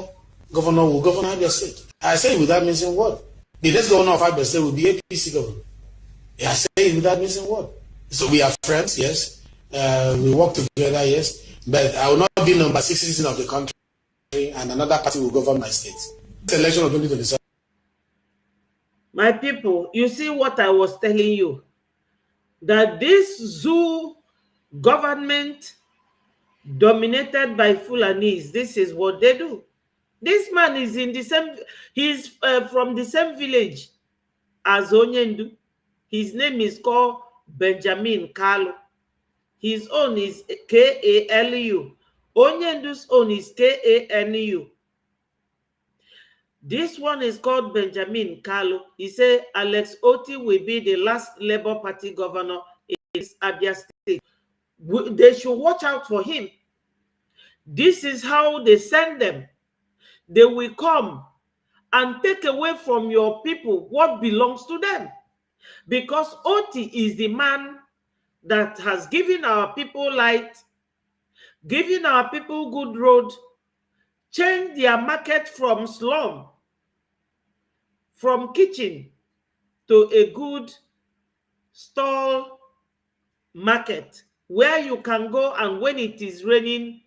governor will govern Abia State. I say without missing word. The next governor of Abia State will be APC governor. I say it without missing word. So we are friends, yes. We work together, yes. But I will not be number 6 citizen of the country and another party will govern my state. This election of 2027. My people, you see what I was telling you? That this zoo government dominated by Fulanis, this is what they do. This man is in the same, he's from the same village as Onyendu. His name is called Benjamin Kalu. His own is K-A-L-U. Onyendu's own is K-A-N-U. This one is called Benjamin Kalu. He said Alex Oti will be the last Labour Party governor in Abia State. They should watch out for him. This is how they send them. They will come and take away from your people what belongs to them. Because Oti is the man that has given our people light, given our people good road, changed their market from slum, from kitchen to a good stall market where you can go, and when it is raining,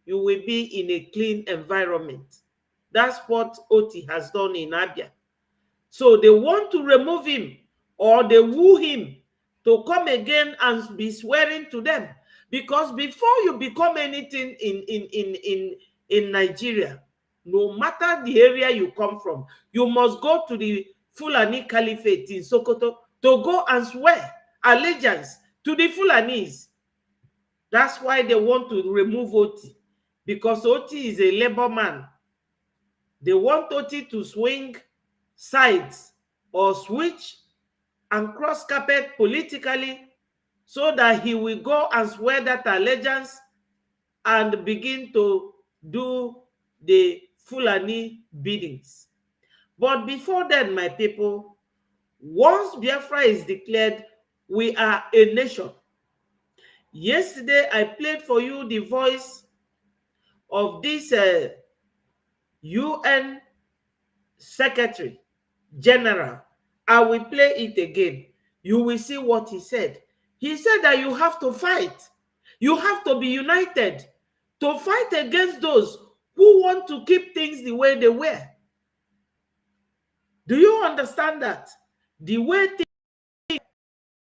you will be in a clean environment. That's what Oti has done in Abia. So they want to remove him, or they woo him to come again and be swearing to them. Because before you become anything in Nigeria, no matter the area you come from, you must go to the Fulani Caliphate in Sokoto to go and swear allegiance to the Fulanis. That's why they want to remove Oti, because Oti is a labor man. They want Oti to swing sides or switch and cross carpet politically so that he will go and swear that allegiance and begin to do the Fulani biddings. But before then, my people, once Biafra is declared, we are a nation. Yesterday, I played for you the voice of this UN secretary general. I will play it again. You will see what he said. He said that you have to fight. You have to be united to fight against those who want to keep things the way they were. Do you understand that? The way things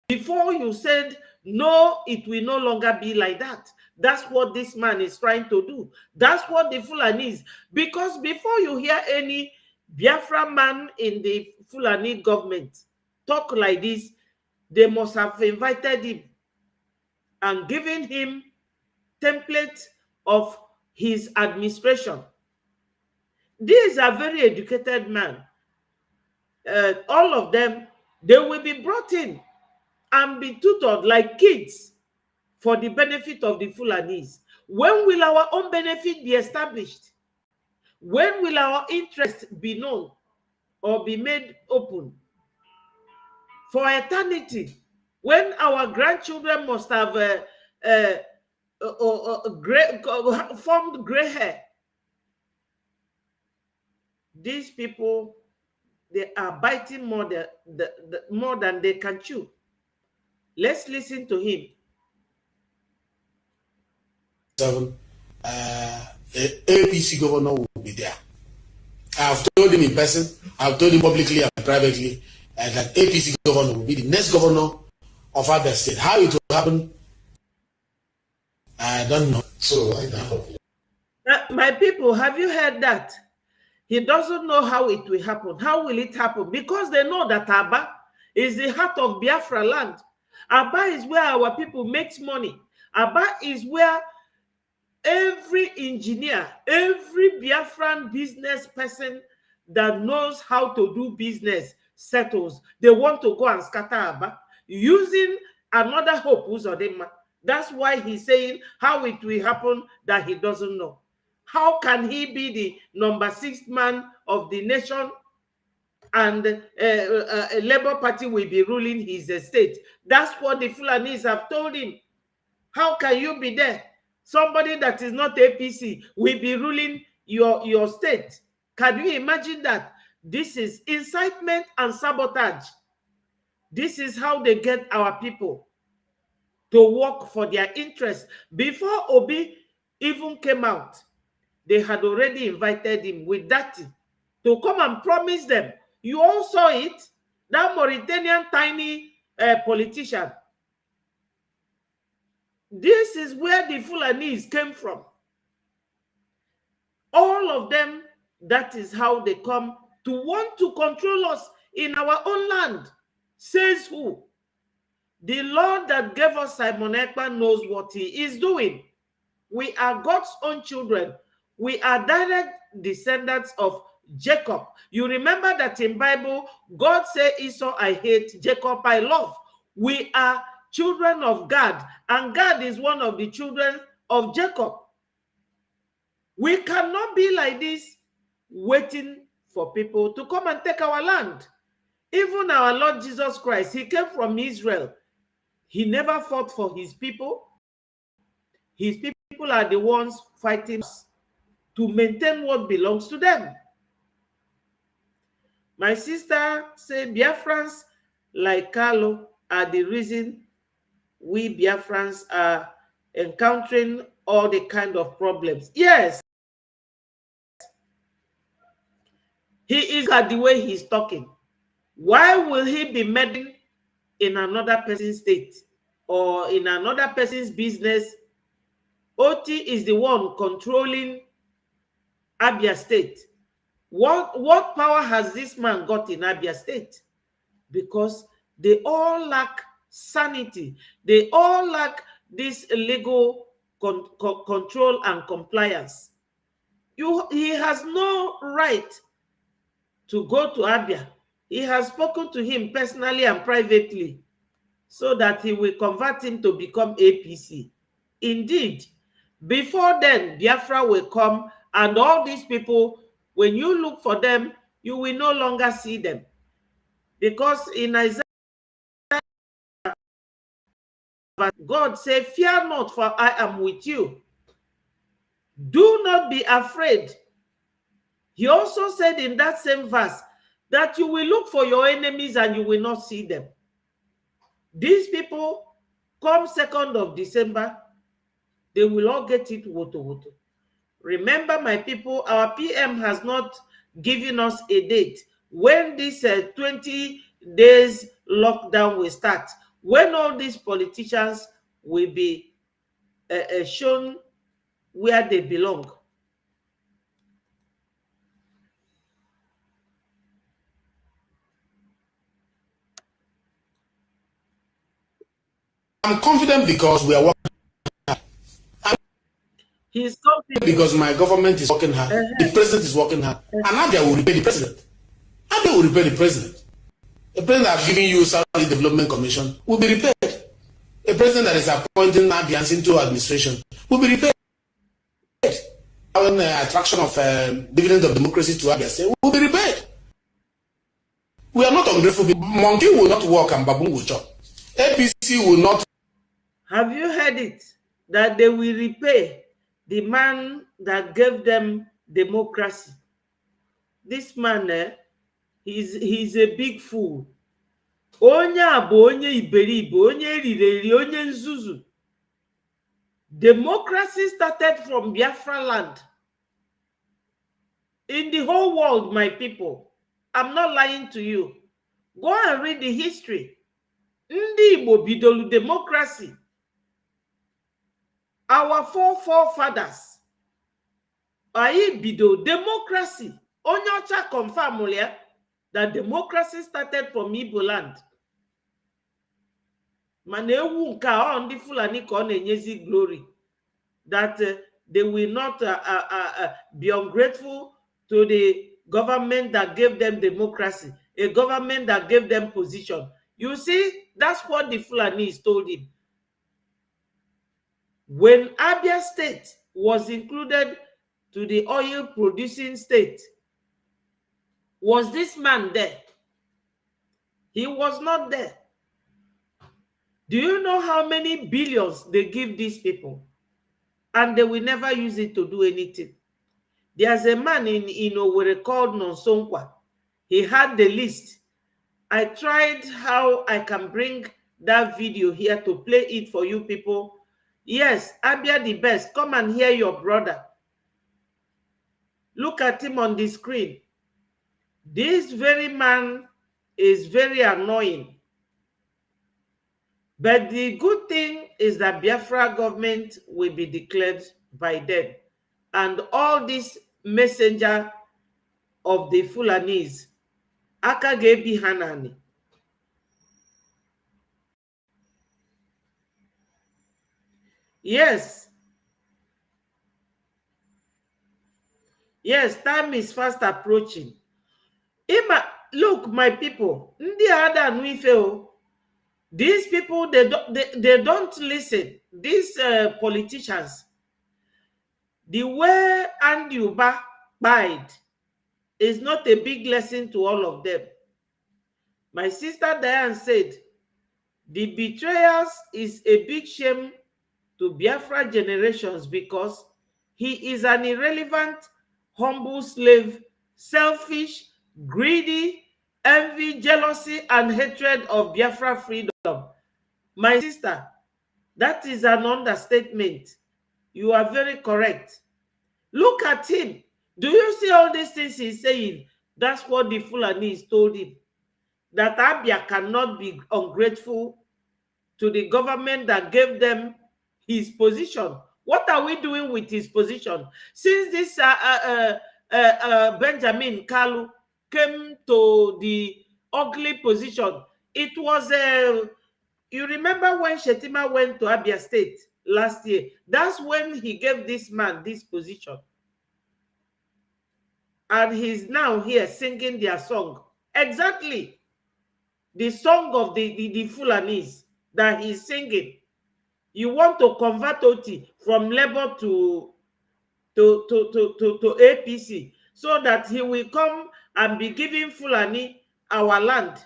before you said, no, it will no longer be like that. That's what this man is trying to do. That's what the Fulani is. Because before you hear any Biafra man in the Fulani government talk like this, they must have invited him and given him template of his administration. These are very educated men. All of them, they will be brought in and be tutored like kids for the benefit of the Fulanis. When will our own benefit be established? When will our interest be known or be made open? For eternity, when our grandchildren must have formed gray hair. These people, they are biting more than they can chew. Let's listen to him. The APC governor will be there. I've told him in person, I've told him publicly and privately that APC governor will be the next governor of Abia State. How it will happen, I don't know. So, my people, have you heard that? He doesn't know how it will happen. How will it happen? Because they know that Aba is the heart of Biafra land. Aba is where our people makes money. Aba is where every engineer, every Biafran business person that knows how to do business settles. They want to go and scatter Aba using another hope. That's why he's saying how it will happen that he doesn't know. How can he be the number 6 man of the nation and a Labour Party will be ruling his estate? That's what the Fulanis have told him. How can you be there? Somebody that is not APC will be ruling your state. Can you imagine that? This is incitement and sabotage. This is how they get our people to work for their interests. Before Obi even came out, they had already invited him with that to come and promise them. You all saw it, that Mauritanian tiny politician. This is where the Fulanese came from. All of them, that is how they come to want to control us in our own land. Says who? The Lord that gave us Simon Ekpa knows what he is doing. We are God's own children. We are direct descendants of Jacob. You remember that in Bible, God said, Esau I hate, Jacob I love. We are children of God, and God is one of the children of Jacob. We cannot be like this, waiting for people to come and take our land. Even our Lord Jesus Christ, he came from Israel. He never fought for his people. His people are the ones fighting to maintain what belongs to them. My sister said Biafrans like Carlo are the reason we Biafrans are encountering all the kind of problems. Yes. He is at the way he's talking. Why will he be meddling in another person's state or in another person's business? Oti is the one controlling Abia State. What power has this man got in Abia State? Because they all lack sanity. They all lack this legal control and compliance. He has no right to go to Abia. He has spoken to him personally and privately so that he will convert him to become APC. Indeed, before then, Biafra will come, and all these people, when you look for them, you will no longer see them. Because in Isaiah, God said, fear not, for I am with you. Do not be afraid, He also said in that same verse that you will look for your enemies and you will not see them. These people, come 2nd of December, they will all get it woto woto. Remember, my people, our PM has not given us a date when this 20 days lockdown will start, when all these politicians will be shown where they belong. I'm confident because we are working. He's confident because my government is working hard. The president is working hard. And Abia will repay the president. Abia will repay the president. The president that has given you Saudi Development Commission will be repaid. A president that is appointing Abians into administration will be repaid. An attraction of dividend of democracy to Abia State will be repaid. We are not ungrateful. Monkey will not work and baboon will chop. APC will not. Have you heard it? That they will repay the man that gave them democracy. This man, he's a big fool. Onye abo, onye iberibe, onye rireri, onye nzuzu. Democracy started from Biafra land. In the whole world, my people, I'm not lying to you. Go and read the history. Ndị Igbo bidolu democracy. Our forefathers. Anyị bido democracy. Onye ọcha confirm ya that democracy started from Igbo land. Mana ewu nke a ndị Fulani ka ọ na-enyezi glory. That they will not be ungrateful to the government that gave them democracy, a government that gave them position. You see, that's what the Fulanis told him. When Abia State was included to the oil producing state, was this man there? He was not there. Do you know how many billions they give these people? And they will never use it to do anything. There's a man in Owerri called Nonsonkwa. He had the list. I tried how I can bring that video here to play it for you people. Yes, Abia the best. Come and hear your brother. Look at him on the screen. This very man is very annoying. But the good thing is that Biafra government will be declared by them. And all these messenger of the Fulanis, Akagebi Hanani. Yes. Yes, time is fast approaching. Look, my people, these people, they don't listen. These politicians, the way Andy Uba died is not a big lesson to all of them. My sister Diane said, the betrayals is a big shame to Biafra generations because he is an irrelevant, humble slave, selfish, greedy, envy, jealousy, and hatred of Biafra freedom. My sister, that is an understatement. You are very correct. Look at him. Do you see all these things he's saying? That's what the Fulanis told him. That Abia cannot be ungrateful to the government that gave them his position. What are we doing with his position? Since this Benjamin Kalu came to the ugly position, it was you remember when Shetima went to Abia State last year? That's when he gave this man this position. And he's now here singing their song. Exactly. The song of the Fulanis that he's singing. You want to convert OT from Labour to APC so that he will come and be giving Fulani our land.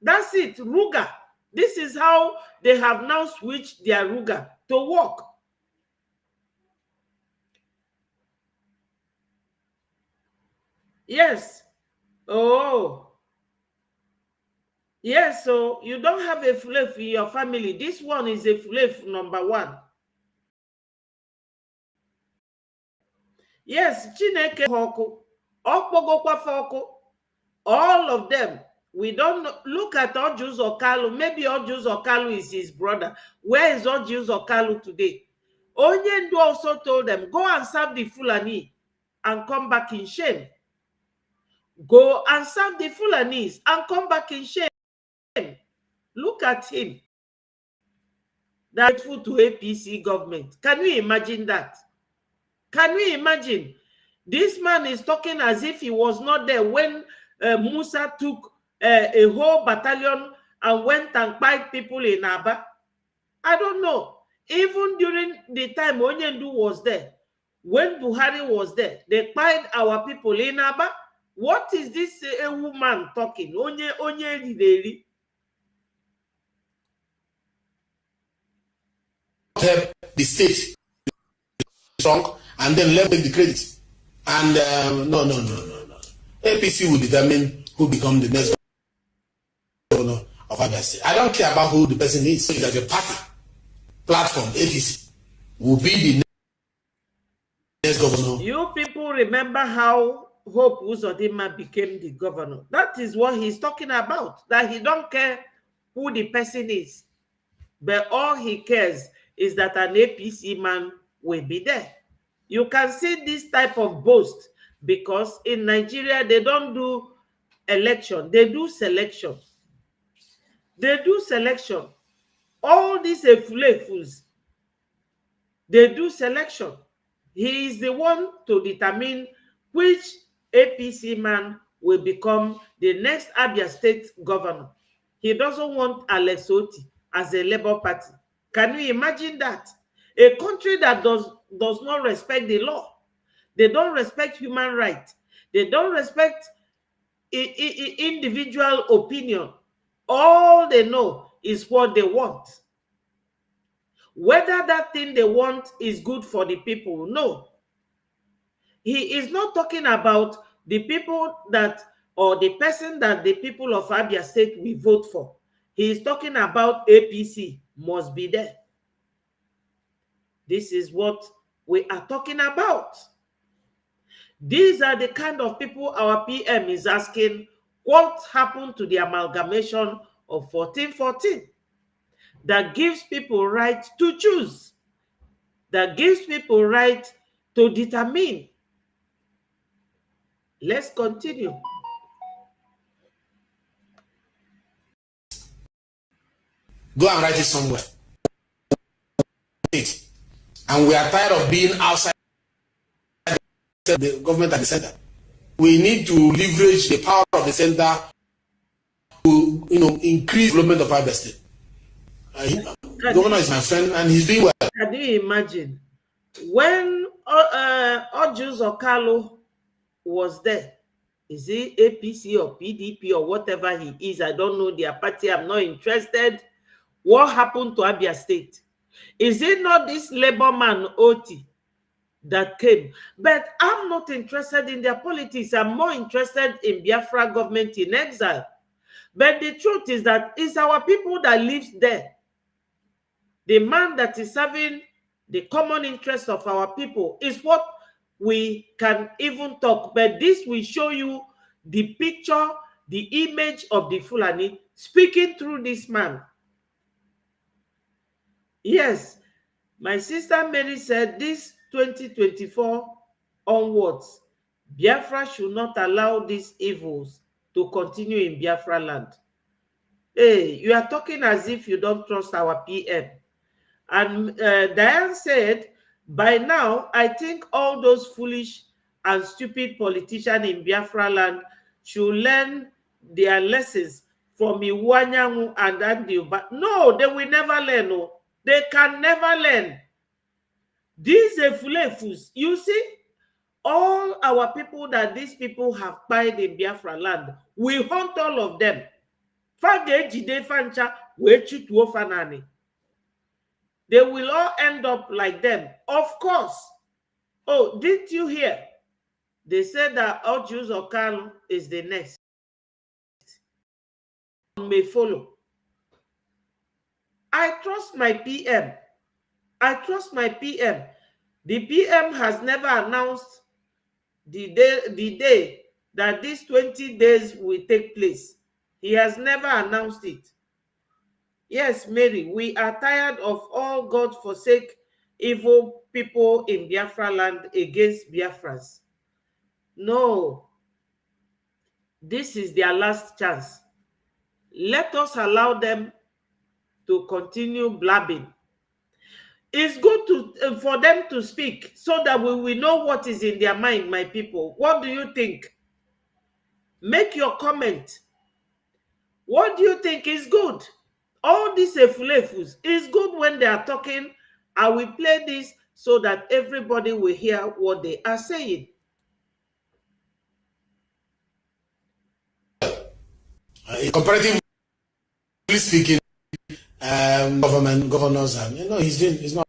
That's it, Ruga. This is how they have now switched their Ruga to work. Yes. Oh. Yes, so you don't have a flave in your family. This one is a flave number one. Yes, Chineke Hoku, Okpogokwa Foku, all of them. We don't know. Look at Ojus Okalu. Maybe Ojus Okalu is his brother. Where is Ojus Okalu today? Onyendu also told them, go and serve the Fulani and come back in shame. Go and serve the Fulanis and come back in shame. Look at him. That's grateful to APC government. Can you imagine that? Can we imagine? This man is talking as if he was not there when Musa took a whole battalion and went and fight people in Aba. I don't know. Even during the time Onyendu was there, when Buhari was there, they fight our people in Aba. What is this woman talking? Onye help the state strong and then let the credit. And no. APC will determine who become the next governor of Abia State. I don't care about who the person is. It's like a party platform, APC, will be the next governor. You people remember how Hope Uzodinma became the governor. That is what he's talking about, that he don't care who the person is. But all he cares is that an APC man will be there. You can see this type of boast because in Nigeria, they don't do election. They do selection. They do selection. All these efulefus, they do selection. He is the one to determine which APC man will become the next Abia State governor. He doesn't want Alex Oti as a Labour Party. Can you imagine that? A country that does not respect the law. They don't respect human rights. They don't respect individual opinion. All they know is what they want. Whether that thing they want is good for the people, no. He is not talking about the people that, or the person that the people of Abia State will vote for. He is talking about APC must be there. This is what we are talking about. These are the kind of people our PM is asking, what happened to the amalgamation of 1414 that gives people right to choose, that gives people right to determine. Let's continue. Go and write it somewhere. And we are tired of being outside the government at the center. We need to leverage the power of the center to, increase development of Abia State. Governor is my friend and he's doing well. Can you imagine when Ojus Okalu was there? Is he APC or PDP or whatever he is? I don't know their party. I'm not interested. What happened to Abia State? Is it not this Labour man Oti that came? But I'm not interested in their politics. I'm more interested in Biafra government in exile. But the truth is that it's our people that lives there. The man that is serving the common interest of our people is what we can even talk. But this will show you the picture, the image of the Fulani speaking through this man. Yes, my sister Mary said this 2024 onwards, Biafra should not allow these evils to continue in Biafra land. Hey, you are talking as if you don't trust our PM. And Diane said, by now, I think all those foolish and stupid politicians in Biafra land should learn their lessons from Iwanyangu and Andy. But no, they will never learn. No. They can never learn. These efulefus, you see, all our people that these people have died in Biafra land, we hunt all of them. They will all end up like them. Of course. Oh, didn't you hear? They said that Ojus Okano is the next. May follow. I trust my PM. I trust my PM. The PM has never announced the day that these 20 days will take place. He has never announced it. Yes, Mary, we are tired of all God-forsake evil people in Biafra land against Biafrans. No, this is their last chance. Let us allow them to continue blabbing. It's good for them to speak so that we will know what is in their mind, my people. What do you think? Make your comment. What do you think is good? All these efulefus is good when they are talking. I will play this so that everybody will hear what they are saying. Comparatively speaking, governors, and he's not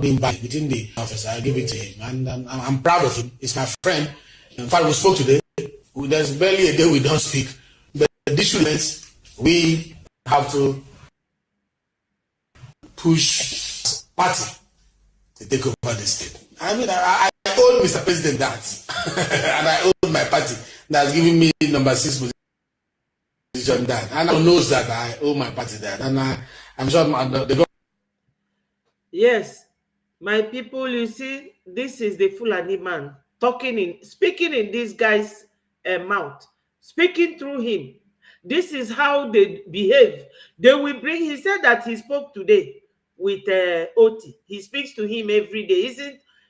being bad within the office. I give it to him, and I'm proud of him. He's my friend. In fact, we spoke today. There's barely a day we don't speak. But this means we have to push party to take over the state. I mean, I owe Mr. President that, and I owe my party that's giving me number 6 position that, and I knows that I owe my party that, and I'm sure the Yes, my people, you see, this is the Fulani man speaking in this guy's mouth, speaking through him. This is how they behave. They will bring. He said that he spoke today with Oti. He speaks to him every day.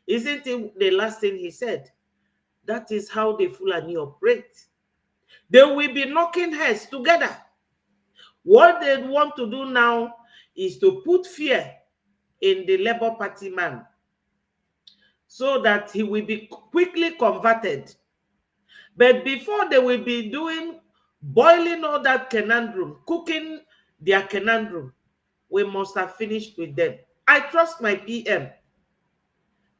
Isn't it the last thing he said? That is how the Fulani operate. They will be knocking heads together. What they want to do now is to put fear in the Labour Party man so that he will be quickly converted. But before they will be boiling all that conundrum, cooking their conundrum, we must have finished with them. I trust my PM.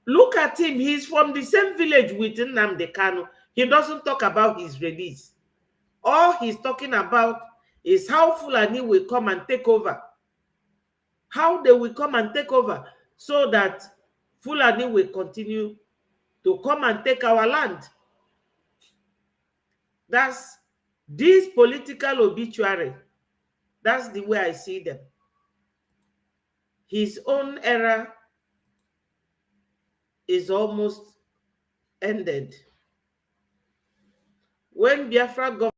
Look at him. He's from the same village with Nnamdi Kanu. He doesn't talk about his release. All he's talking about is how Fulani will come and take over. How they will come and take over so that Fulani will continue to come and take our land. That's this political obituary. That's the way I see them. His own era is almost ended. When Biafra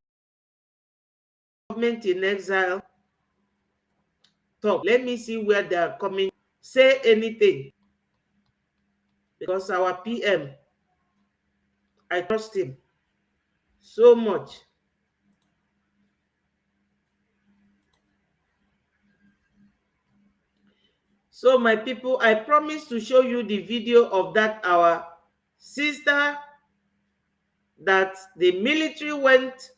government in exile talk, let me see where they are coming, say anything. Because our PM, I trust him so much. So my people, I promise to show you the video of that our sister that the military went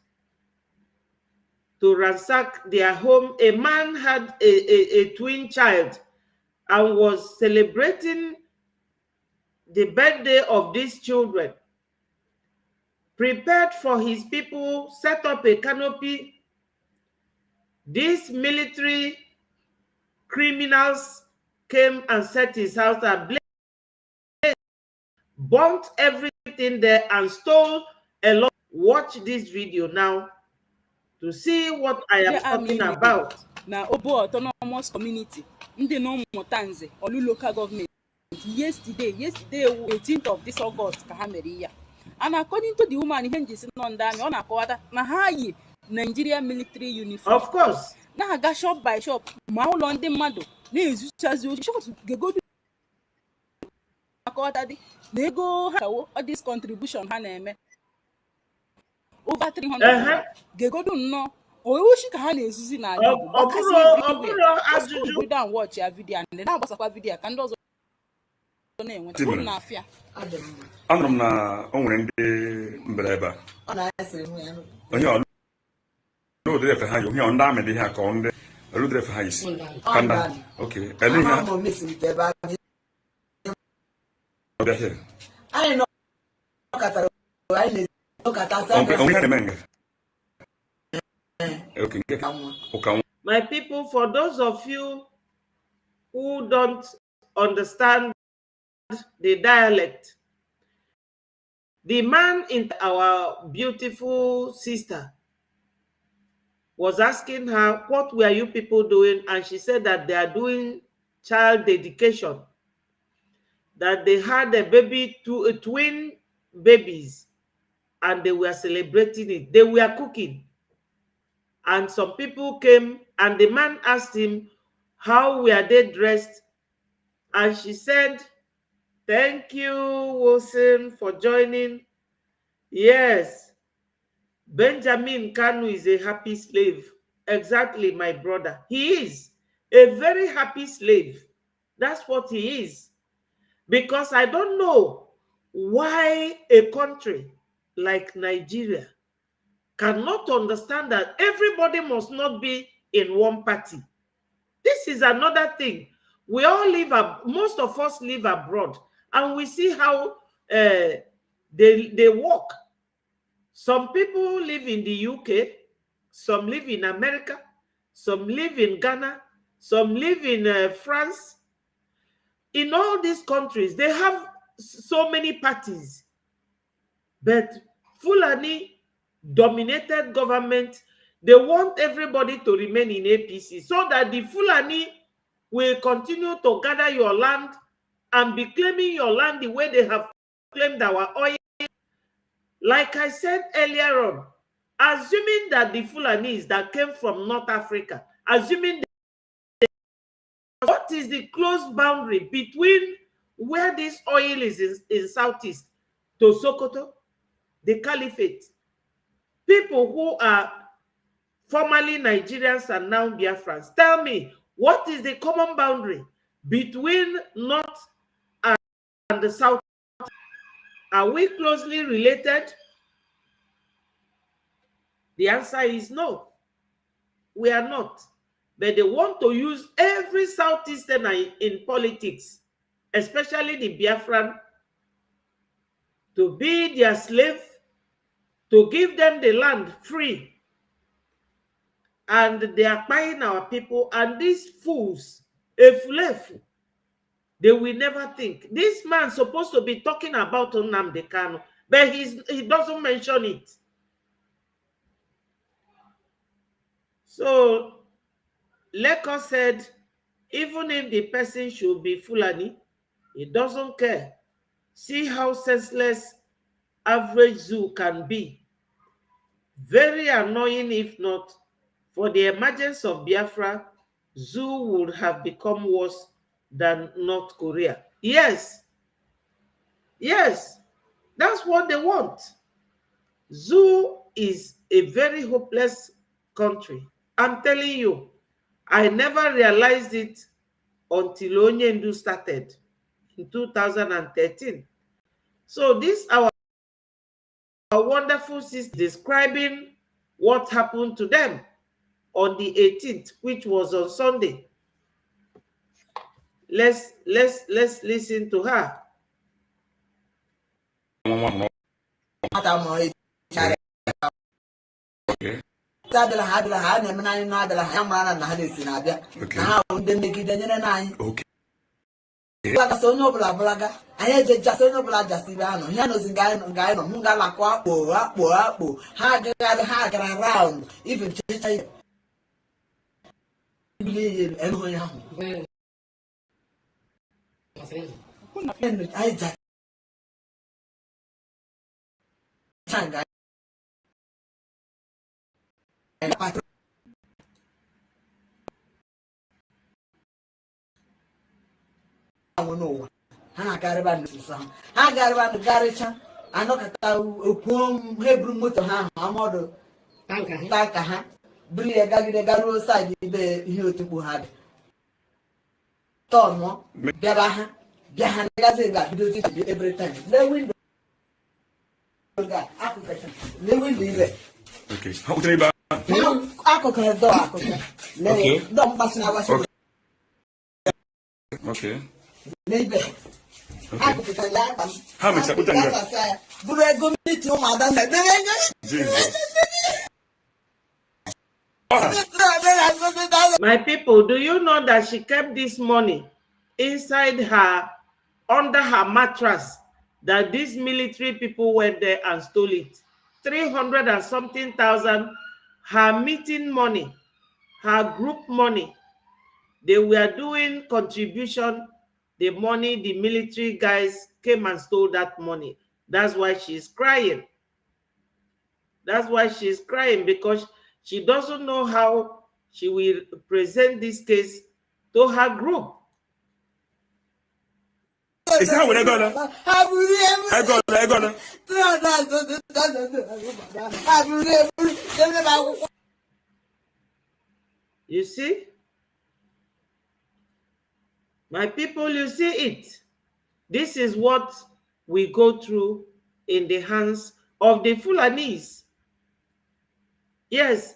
to ransack their home. A man had a twin child and was celebrating the birthday of these children, prepared for his people, set up a canopy. These military criminals came and set his house ablaze, burnt everything there and stole a lot. Watch this video now to see what I am talking about. Now, Obo Autonomous Community, ndị no Mutanze, Olu local government. Yesterday, 18th of this August, ka ha mere ya. And according to the woman, ihe njisi nọ ndị amị, ọ na-akọwata na ha yi Nigeria military uniform. Of course. Na-aga shop by shop, ma ụlọ ndị mmadụ na-ezuchazi ochi shop gegodu akọwata dị na ego ha kawo all this contribution ha na-eme over 300 gegodu nnọọ owoshi ka ha na-ezuzi na ala Igbo gbakasị everywhere and watch ya video and na-agbasakwa video ka ndị ọzọ na-enweta ụlọ na-afịa. Anụrụ m na o nwere ndị mbere ebe a onye ọlụ n'ụdịrị efe ha yi onye ndị amị dị ha ka ndị ọlụdịrị efe ha isi kanda oke ele ihe ọbịa here My people, for those of you who don't understand the dialect, the man in our beautiful sister was asking her, what were you people doing? And she said that they are doing child dedication, that they had a baby, twin babies, and they were celebrating it. They were cooking. And some people came, and the man asked him, how were they dressed? And she said, thank you, Wilson, for joining. Yes, Benjamin Kanu is a happy slave. Exactly, my brother. He is a very happy slave. That's what he is. Because I don't know why a country like Nigeria cannot understand that everybody must not be in one party. This is another thing. We all live, most of us live abroad, and we see how they work. Some people live in the UK, some live in America, some live in Ghana, some live in France. In all these countries, they have so many parties. But Fulani dominated government, they want everybody to remain in APC so that the Fulani will continue to gather your land and be claiming your land the way they have claimed our oil. Like I said earlier on, assuming that the Fulanis that came from North Africa, assuming what is the close boundary between where this oil is in Southeast to Sokoto, the Caliphate? People who are formerly Nigerians and now Biafrans, tell me, what is the common boundary between North and the South? Are we closely related? The answer is no. We are not. But they want to use every Southeasterner in politics, especially the Biafran, to be their slave, to give them the land free. And they are buying our people, and these fools, they will never think. This man is supposed to be talking about Nnamdi Kanu, but he doesn't mention it. So, Leko said, even if the person should be Fulani, he doesn't care. See how senseless average zoo can be. Very annoying, if not. For the emergence of Biafra, zoo would have become worse than North Korea. Yes. Yes. That's what they want. Zoo is a very hopeless country. I'm telling you, I never realized it until Onyendu started in 2013. So this our wonderful sister describing what happened to them on the 18th, which was on Sunday. Let's listen to her. Okay. How can I okay. How much? Jesus. My people, do you know that she kept this money inside her, under her mattress, that these military people went there and stole it? 300 and something thousand, her meeting money, her group money. They were doing contribution. The money, the military guys came and stole that money. That's why she's crying. That's why she's crying, because she doesn't know how she will present this case to her group. Is that what I got? I got. You see? My people, you see it. This is what we go through in the hands of the Fulanis. Yes.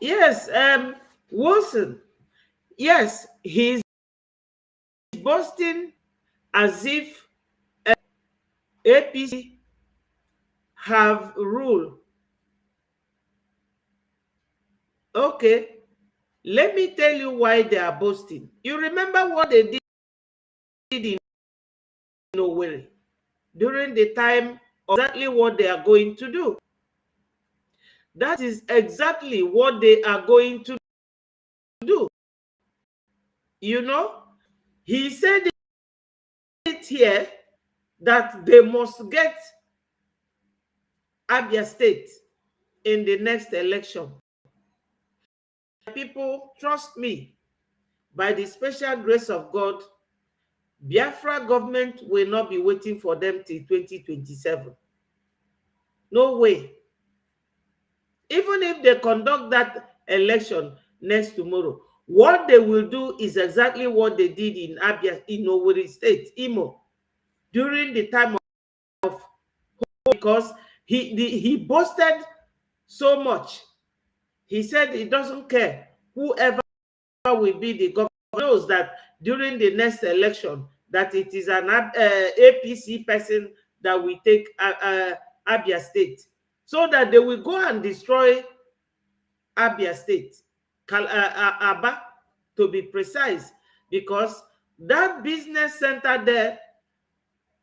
Yes, Wilson. Yes, he's boasting as if APC have rule. Okay, let me tell you why they are boasting. You remember what they did in Owerri during the time of exactly what they are going to do. That is exactly what they are going to do. You know, he said it here that they must get Abia State in the next election. People, trust me, by the special grace of God, Biafra government will not be waiting for them till 2027. No way. Even if they conduct that election next tomorrow, what they will do is exactly what they did in Abia, in Owerri State, Imo, during the time of, because he boasted so much. He said he doesn't care whoever will be the governor, knows that during the next election that it is an APC person that will take Abia State, so that they will go and destroy Abia State, Aba to be precise, because that business center there,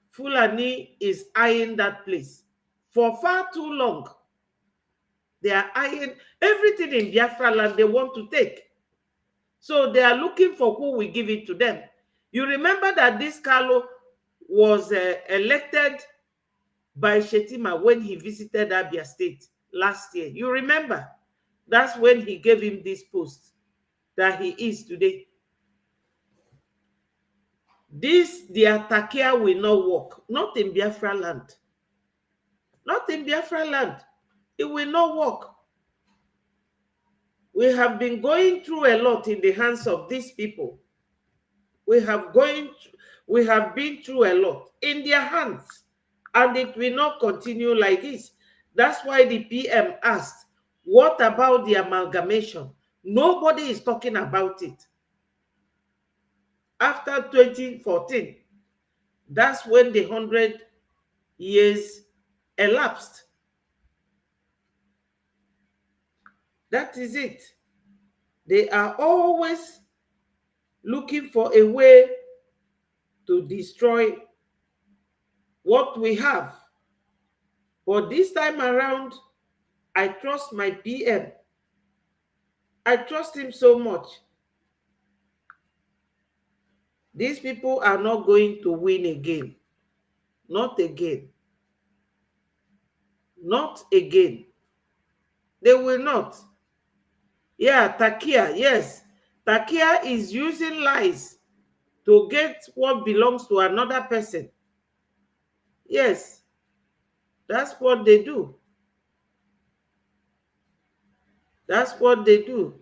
Fulani is eyeing that place for far too long. They are eyeing everything in Biafra land they want to take. So they are looking for who will give it to them. You remember that this Carlo was elected by Shetima when he visited Abia State last year. You remember? That's when he gave him this post that he is today. This, the Atakia will not work. Not in Biafra land. Not in Biafra land. It will not work. We have been going through a lot in the hands of these people. We have been through a lot in their hands, and it will not continue like this. That's why the PM asked, what about the amalgamation? Nobody is talking about it. After 2014, that's when the 100 years elapsed. That is it. They are always looking for a way to destroy what we have. But this time around, I trust my PM. I trust him so much. These people are not going to win again. Not again. Not again. They will not. Yeah, Takia, yes. Takia is using lies to get what belongs to another person. Yes, that's what they do. That's what they do.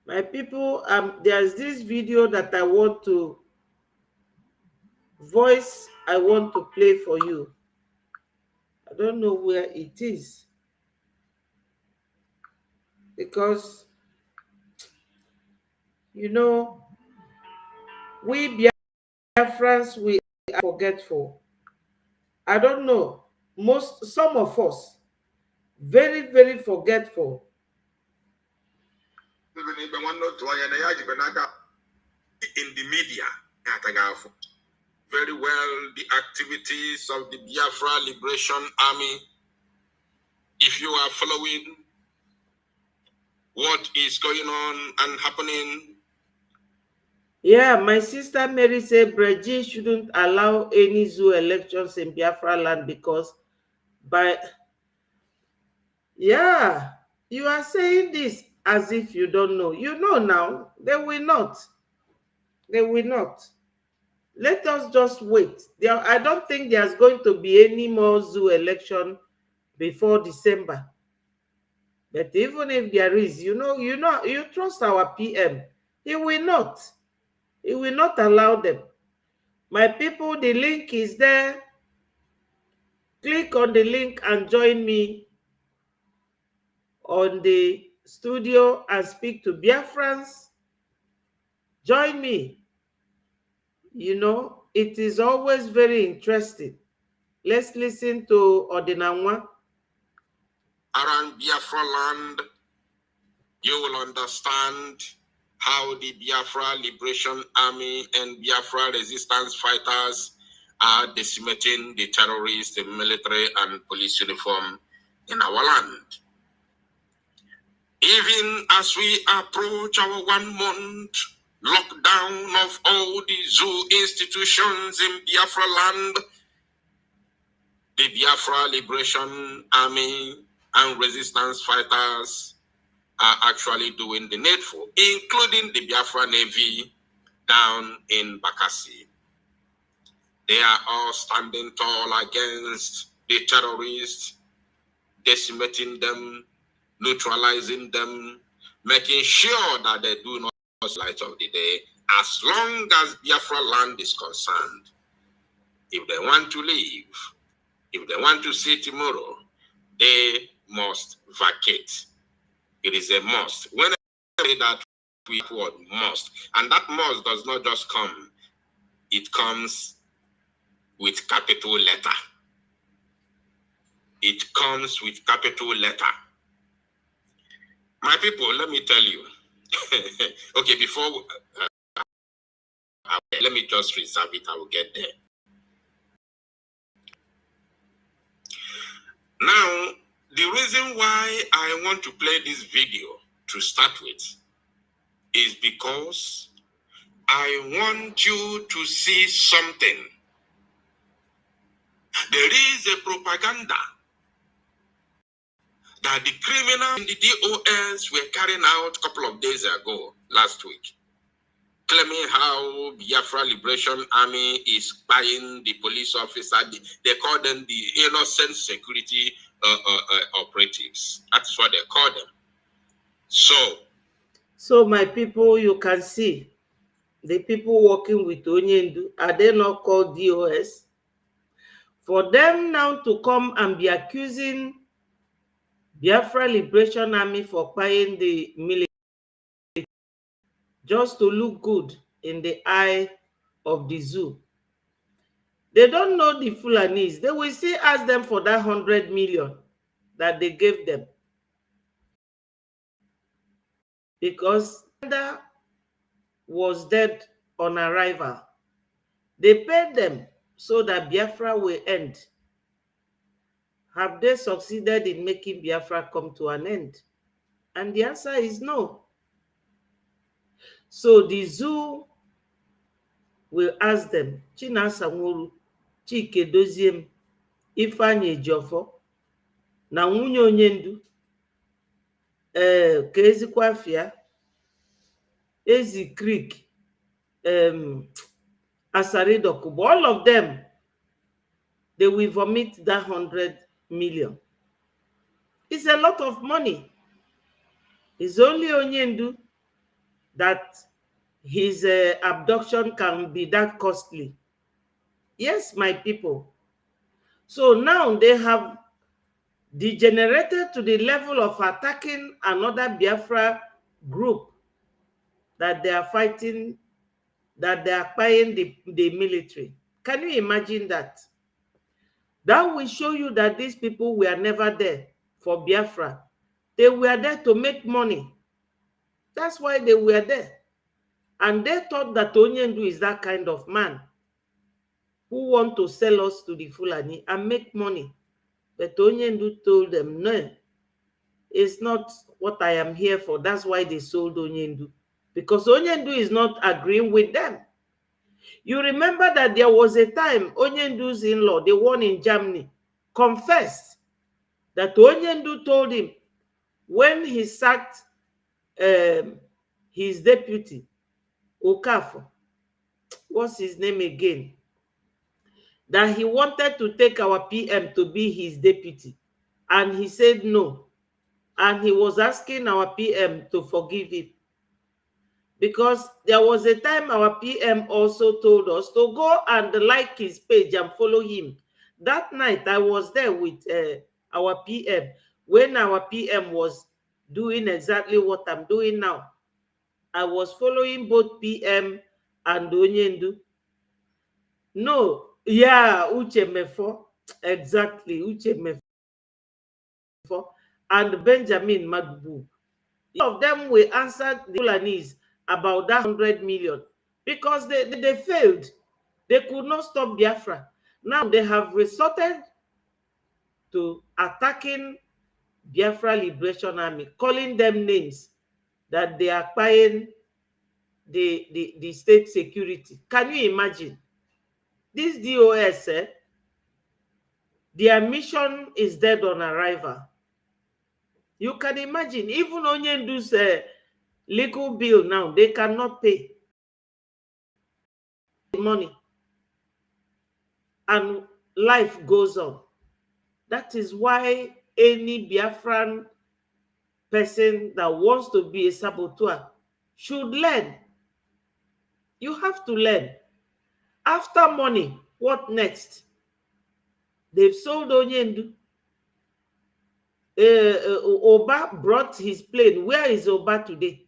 My people, there's this video that I want to voice, I want to play for you. I don't know where it is, because You know, we Biafrans, we are forgetful. I don't know. Some of us, very, very forgetful. In the media, very well the activities of the Biafra Liberation Army. If you are following what is going on and happening. Yeah, my sister Mary said Brazil shouldn't allow any zoo elections in Biafra land because yeah, you are saying this as if you don't know. You know now, they will not. They will not. Let us just wait. I don't think there's going to be any more zoo election before December. But even if there is, you trust our PM. He will not. He will not allow them. My people, the link is there. Click on the link and join me on the studio and speak to Biafrans. Join me. It is always very interesting. Let's listen to Odinanwa. Around Biafra land, you will understand how the Biafra Liberation Army and Biafra resistance fighters are decimating the terrorists in military and police uniform in our land. Even as we approach our 1 month lockdown of all the zoo institutions in Biafra land, the Biafra Liberation Army and resistance fighters are actually doing the needful, including the Biafra Navy down in Bakassi. They are all standing tall against the terrorists, decimating them, neutralizing them, making sure that they do not lose light of the day. As long as Biafra land is concerned, if they want to leave, if they want to see tomorrow, they must vacate. It is a must. When I say that word must, and that must does not just come, it comes with capital letter. It comes with capital letter. My people, let me tell you. Okay, before, let me just reserve it. I will get there. Now, the reason why I want to play this video to start with is because I want you to see something. There is a propaganda that the criminals in the DOS were carrying out a couple of days ago, last week, claiming how Biafra Liberation Army is buying the police officer. They call them the innocent security operatives. That's what they call them. So my people, you can see the people working with Onyendu, are they not called DOS? For them now to come and be accusing Biafra Liberation Army for buying the military just to look good in the eye of the zoo. They don't know the Fulanis. They will still ask them for that 100 million that they gave them. Because Uganda was dead on arrival. They paid them so that Biafra will end. Have they succeeded in making Biafra come to an end? And the answer is no. So the zoo will ask them, Chinasa Nwuru, Chike Doziem, Ifeanyi Ejiofor, na nwunye Onyendu, ka ezikwa afia, Ezi Creek, Asaridokubo, all of them, they will vomit that 100 million. It's a lot of money. It's only Onyendu that his abduction can be that costly. Yes, my people. So now they have degenerated to the level of attacking another Biafra group that they are fighting, that they are buying the military. Can you imagine that? That will show you that these people were never there for Biafra. They were there to make money. That's why they were there. And they thought that Onyendu is that kind of man who want to sell us to the Fulani and make money. But Onyendu told them, no, it's not what I am here for. That's why they sold Onyendu. Because Onyendu is not agreeing with them. You remember that there was a time Onyendu's in-law, the one in Germany, confessed that Onyendu told him when he sacked his deputy, Okafor, what's his name again, that he wanted to take our PM to be his deputy. And he said no. And he was asking our PM to forgive him. Because there was a time our PM also told us to go and like his page and follow him. That night, I was there with our PM when our PM was doing exactly what I'm doing now. I was following both PM and Onyendu. No, yeah, Uche Mefo, exactly, Uche Mefo, and Benjamin Magbu. All of them will answer the Fulanese about that 100 million because they failed. They could not stop Biafra. Now they have resorted to attacking Biafra Liberation Army, calling them names that they are buying the state security. Can you imagine? This DOS, their mission is dead on arrival. You can imagine, even Onyendu's legal bill now, they cannot pay money. And life goes on. That is why any Biafran person that wants to be a saboteur should learn. You have to learn. After money, what next? They've sold Onyendu. Oba brought his plane. Where is Oba today?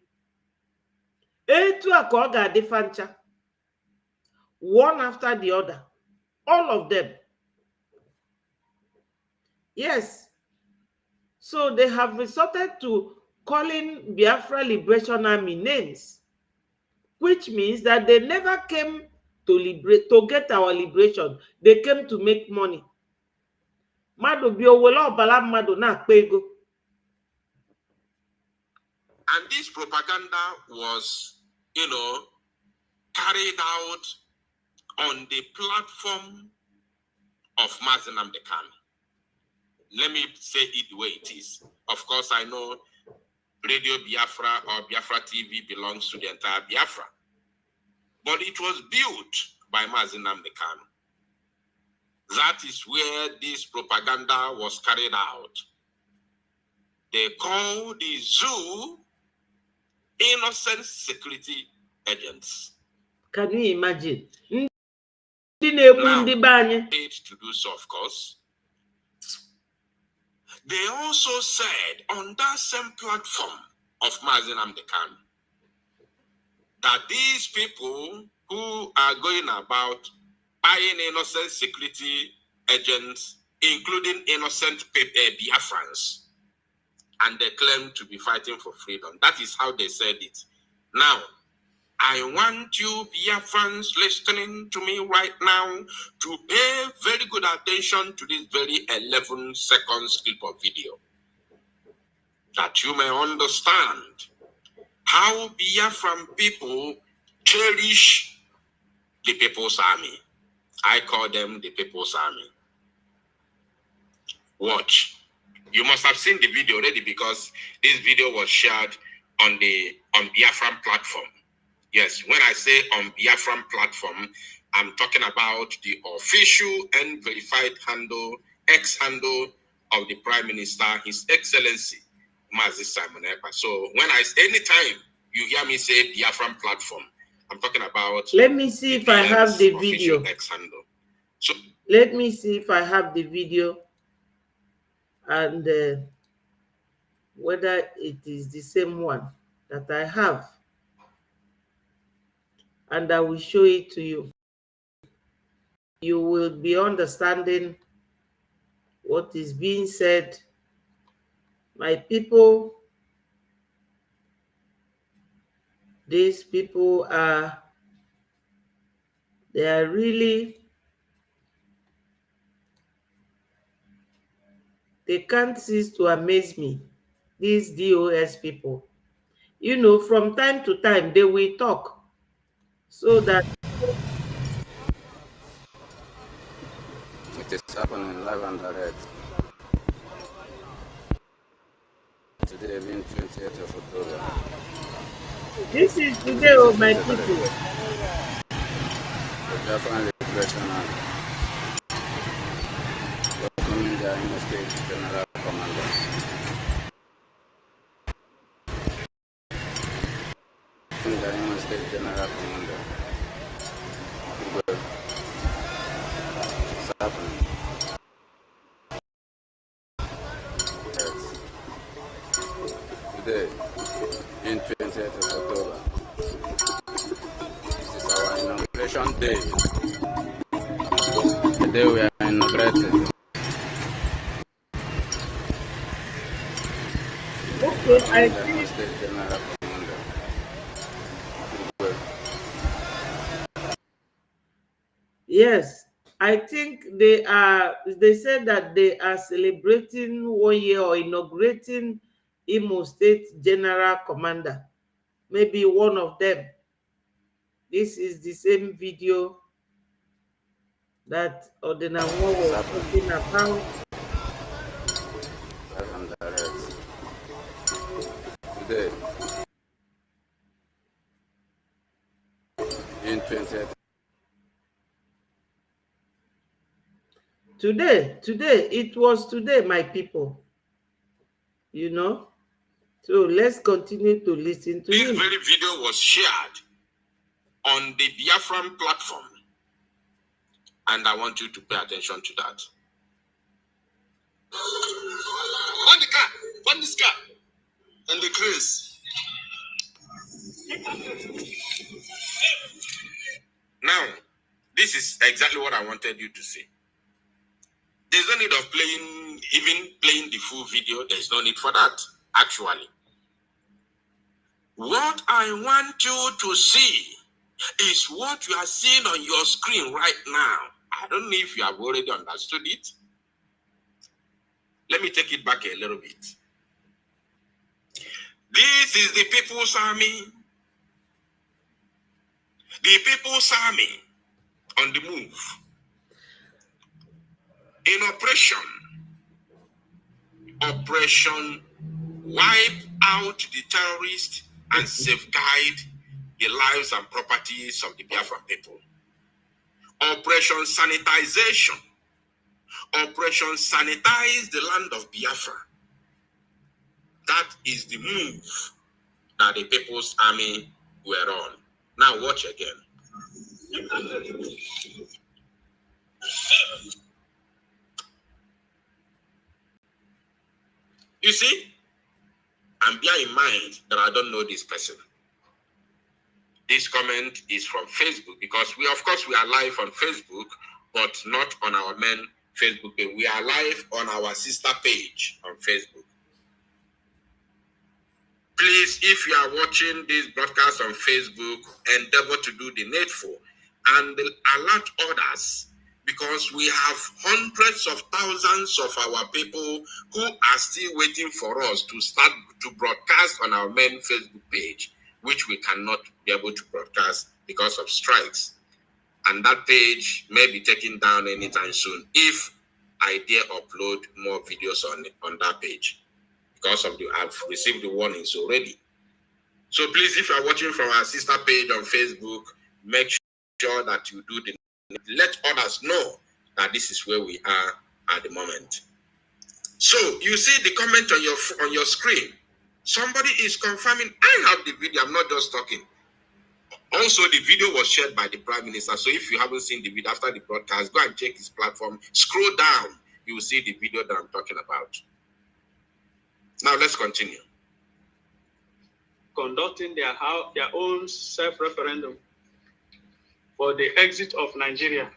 One after the other. All of them. Yes. So they have resorted to calling Biafra Liberation Army names, which means that they never came to get our liberation. They came to make money. And this propaganda was, carried out on the platform of Mazi Nnamdi Kanu. Let me say it the way it is. Of course, I know Radio Biafra or Biafra TV belongs to the entire Biafra. But it was built by Mazi Nnamdi Kanu. That is where this propaganda was carried out. They call the zoo innocent security agents. Can you imagine? Now, paid to do so, of course. They also said on that same platform of Mazi Nnamdi Kanu that these people who are going about buying innocent security agents, including innocent Biafrans, and they claim to be fighting for freedom. That is how they said it. Now, I want you Biafrans listening to me right now to pay very good attention to this very 11-second clip of video, that you may understand how Biafran people cherish the People's Army. I call them the People's Army. Watch. You must have seen the video already because this video was shared on Biafran platform. Yes, when I say on Biafran platform, I'm talking about the official and verified handle, X handle of the Prime Minister, His Excellency, Mazi Simon Ekpa. So anytime you hear me say Biafran platform, I'm talking about. Let me see if I have the video. X handle. So let me see if I have the video and whether it is the same one that I have. and I will show it to you. You will be understanding what is being said. My people, these people they are really, they can't cease to amaze me, these DOS people. You know, from time to time, they will talk so that it is happening live and direct. Today being 28th of October. this is today, oh my people. The Biafran Liberation Army welcoming their MSE General Commander. The MSE General Commander. It's happening. Yes. Today, in 28th of October, this is our inauguration day. The day we are inaugurating. Okay, I think yes, I think they said that they are celebrating 1 year or inaugurating Imo State General Commander. Maybe one of them. This is the same video that Odenanwo was talking about. Today, in 20th. Today, it was today, my people. You know? So let's continue to listen to him. This very video was shared on the Biafran platform, and I want you to pay attention to that. On the car, on this car, and the craze. Now, this is exactly what I wanted you to see. There's no need of even playing the full video. There's no need for that, actually. What I want you to see is what you are seeing on your screen right now. I don't know if you have already understood it. Let me take it back a little bit. This is the People's Army. The People's Army on the move. In Operation Wipe Out the Terrorists and Safeguard the lives and properties of the Biafran people. Operation Sanitization. Operation Sanitize the land of Biafra. That is the move that the People's Army were on. Now watch again. You see, and bear in mind that I don't know this person. This comment is from Facebook because we are live on Facebook, but not on our main Facebook page. We are live on our sister page on Facebook. Please, if you are watching this broadcast on Facebook, endeavor to do the needful and alert others, because we have hundreds of thousands of our people who are still waiting for us to start to broadcast on our main Facebook page, which we cannot be able to broadcast because of strikes. And that page may be taken down anytime soon if I dare upload more videos on that page, because of I've received the warnings already. So please, if you are watching from our sister page on Facebook, make sure that you do let others know that this is where we are at the moment. So you see the comment on your screen. Somebody is confirming I have the video. I'm not just talking. Also, the video was shared by the Prime Minister. So if you haven't seen the video after the broadcast, go and check his platform. Scroll down. You will see the video that I'm talking about. Now let's continue. Conducting their own self-referendum for the exit of Nigeria.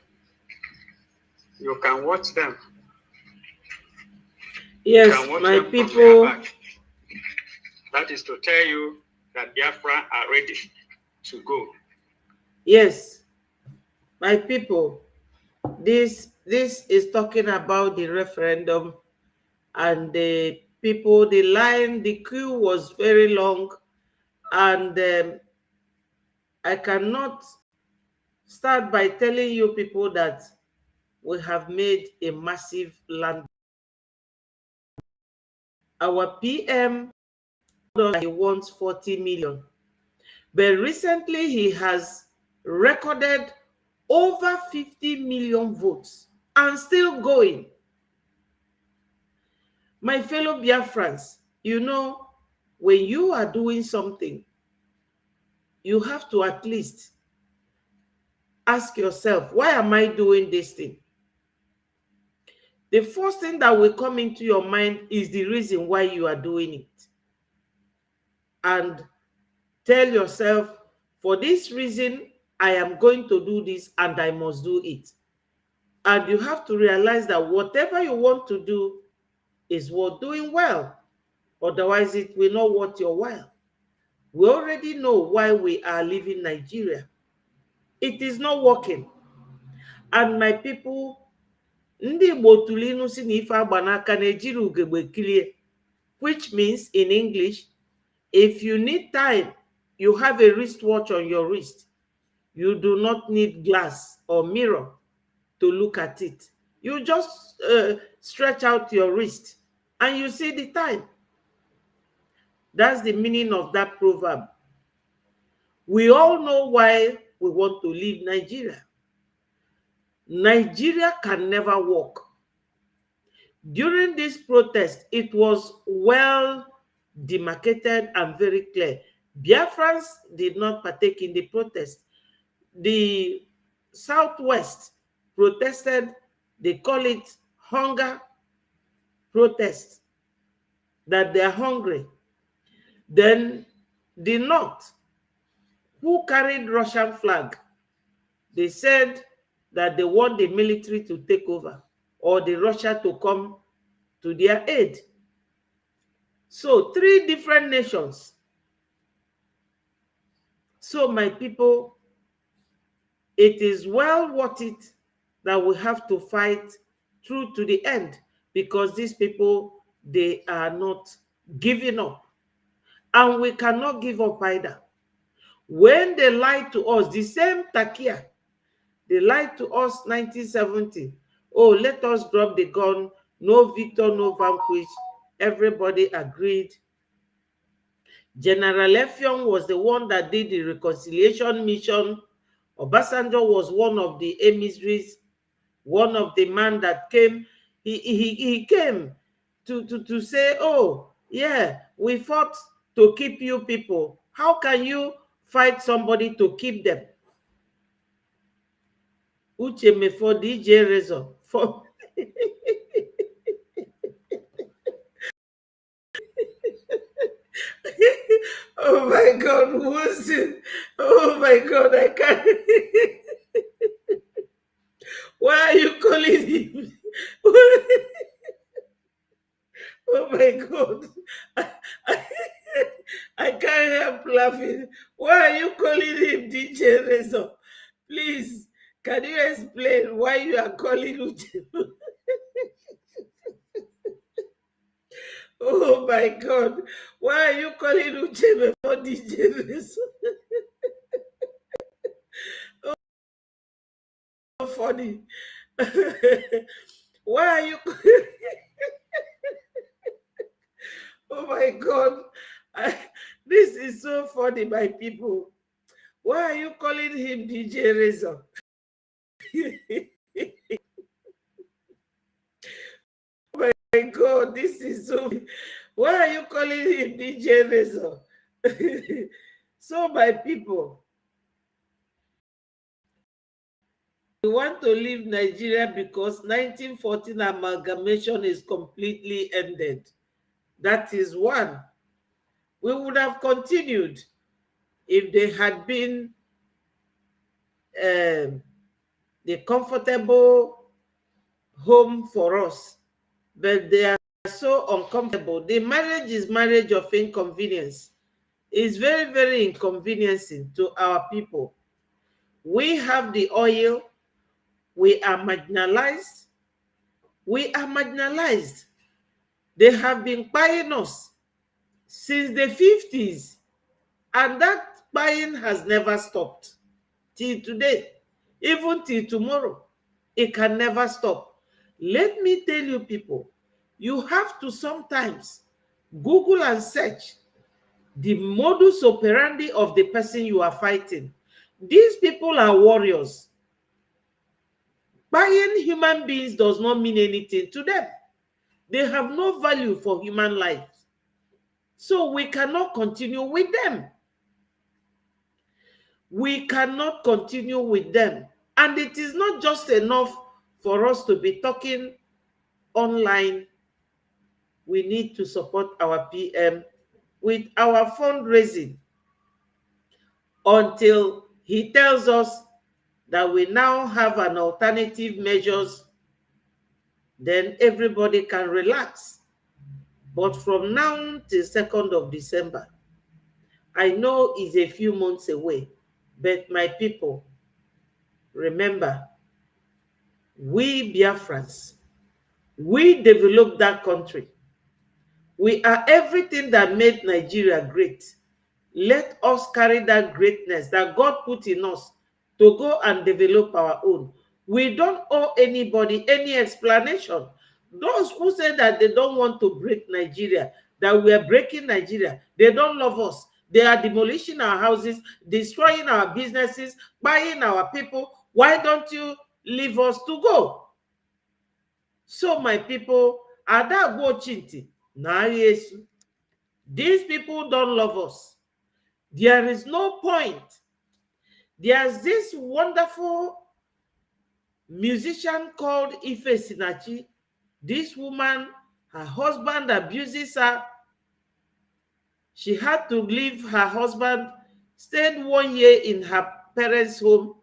You can watch them. Yes, my people. That is to tell you that Biafran are ready to go. Yes, my people. This is talking about the referendum, and the people, the line, the queue was very long, and I cannot start by telling you people that we have made a massive land. Our PM, he wants 40 million. But recently he has recorded over 50 million votes and still going. My fellow Biafrans, you know, when you are doing something, you have to at least ask yourself, why am I doing this thing? The first thing that will come into your mind is the reason why you are doing it. And tell yourself, for this reason, I am going to do this and I must do it. And you have to realize that whatever you want to do is worth doing well. Otherwise, it will not worth your while. We already know why we are leaving Nigeria. It is not working. And my people, ndị Igbo tụrụ inu si na ife agba n'aka na-ejiri ugegbe kirie, which means in English, if you need time, you have a wristwatch on your wrist. You do not need glass or mirror to look at it. You just stretch out your wrist and you see the time. That's the meaning of that proverb. We all know why we want to leave Nigeria. Nigeria can never work. During this protest, it was well demarcated and very clear. Biafrans did not partake in the protest. The Southwest protested, they call it hunger protest, that they are hungry. Then the North, who carried Russian flag, they said that they want the military to take over or the Russia to come to their aid. So 3 different nations. So my people, it is well worth it that we have to fight through to the end, because these people, they are not giving up. And we cannot give up either. When they lied to us, the same Takia, they lied to us 1970. Oh, let us drop the gun. No victor, no vanquish. Everybody agreed. General Effiong was the one that did the reconciliation mission. Obasanjo was one of the emissaries, one of the men that came. He came to say, oh, yeah, we fought to keep you people. How can you fight somebody to keep them? Uche me for DJ Rezo. For oh my God, who's it? Oh my God, I can't. Why are you calling him? Oh my God. I can't help laughing. Why are you calling him DJ Rezo? Please, can you explain why you are calling Uche? Oh my God. Why are you calling Uche before DJ Rezo? Oh, funny. Why are you... Oh my God. This is so funny, my people. Why are you calling him DJ Rezo? Oh my God, this is so... Why are you calling him DJ Rezo? So my people, we want to leave Nigeria because 1914 amalgamation is completely ended. That is one. We would have continued if there had been the comfortable home for us, but they are so uncomfortable. The marriage is marriage of inconvenience. It's very, very inconveniencing to our people. We have the oil. We are marginalized. We are marginalized. They have been buying us since the 50s, and that buying has never stopped till today, even till tomorrow. It can never stop. Let me tell you, people, you have to sometimes Google and search the modus operandi of the person you are fighting. These people are warriors. Buying human beings does not mean anything to them. They have no value for human life. So we cannot continue with them. We cannot continue with them. And it is not just enough for us to be talking online. We need to support our PM with our fundraising until he tells us that we now have an alternative measures. Then everybody can relax. But from now till 2nd of December, I know it's a few months away, but my people, remember, we Biafrans, we developed that country. We are everything that made Nigeria great. Let us carry that greatness that God put in us to go and develop our own. We don't owe anybody any explanation. Those who say that they don't want to break Nigeria, that we are breaking Nigeria, they don't love us. They are demolishing our houses, destroying our businesses, buying our people. Why don't you leave us to go? So my people, Ada go chinti na Yesu. These people don't love us. There is no point. There's this wonderful musician called Ife Sinachi. This woman, her husband abuses her. She had to leave her husband, stayed 1 year in her parents' home,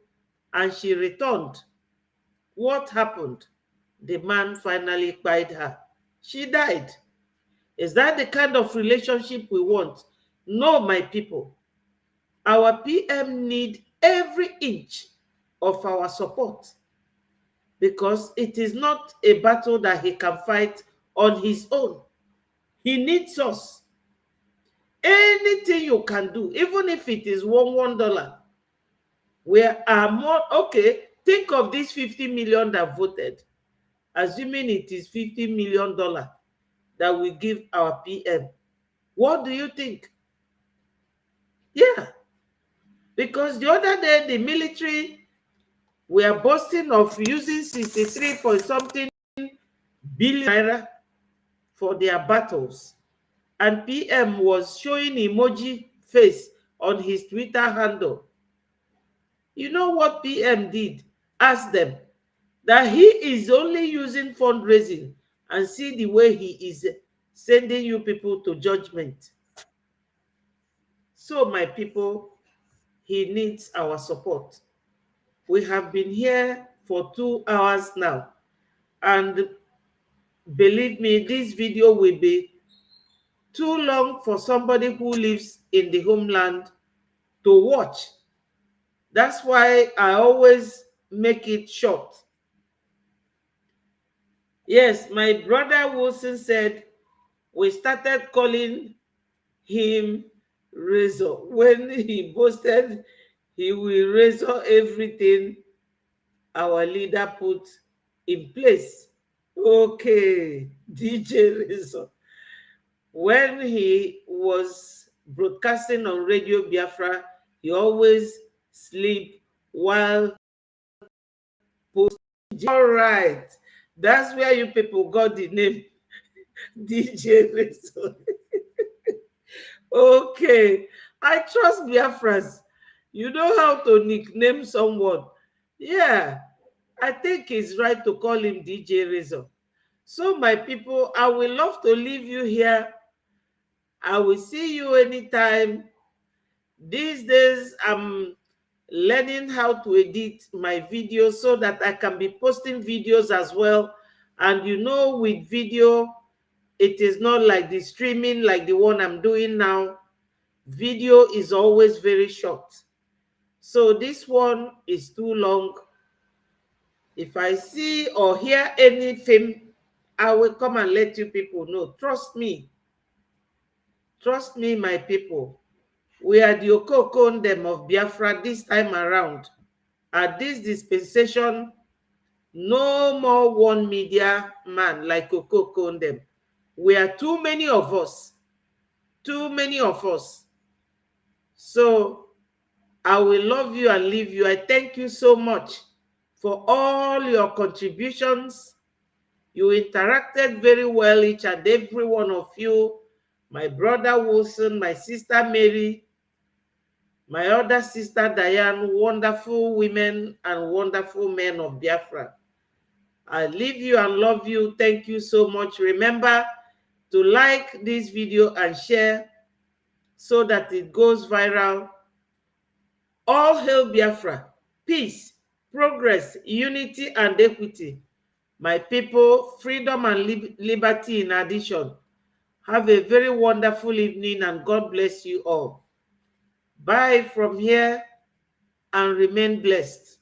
and she returned. What happened? The man finally killed her. She died. Is that the kind of relationship we want? No, my people. Our PM need every inch of our support because it is not a battle that he can fight on his own. He needs us. Anything you can do, even if it is $1, we are more, okay, think of these 50 million that voted, assuming it is $50 million that we give our PM. What do you think? Yeah. Because the other day, the military were boasting of using 63 point something billion naira for their battles. And PM was showing emoji face on his Twitter handle. You know what PM did? Ask them that he is only using fundraising and see the way he is sending you people to judgment. So my people, he needs our support. We have been here for 2 hours now. And believe me, this video will be too long for somebody who lives in the homeland to watch. That's why I always make it short. Yes, my brother Wilson said we started calling him Razor when he boasted he will razor everything our leader put in place. Okay, DJ Razor. When he was broadcasting on Radio Biafra, he always sleep while posting. All right, that's where you people got the name DJ Razor. Okay, I trust Biafrans. You know how to nickname someone. Yeah, I think it's right to call him DJ Razor. So my people, I will love to leave you here. I will see you anytime. These days, I'm learning how to edit my videos so that I can be posting videos as well. And you know, with video, it is not like the streaming like the one I'm doing now. Video is always very short. So this one is too long. If I see or hear anything, I will come and let you people know. Trust me. Trust me, my people. We are the Okokondem of Biafra this time around. At this dispensation, no more one media man like Okokondem. We are too many of us. Too many of us. So I will love you and leave you. I thank you so much for all your contributions. You interacted very well, each and every one of you. My brother Wilson, my sister Mary, my other sister Diane, wonderful women and wonderful men of Biafra. I leave you and love you. Thank you so much. Remember to like this video and share so that it goes viral. All hail Biafra. Peace, progress, unity, and equity. My people, freedom and liberty in addition. Have a very wonderful evening and God bless you all. Bye from here and remain blessed.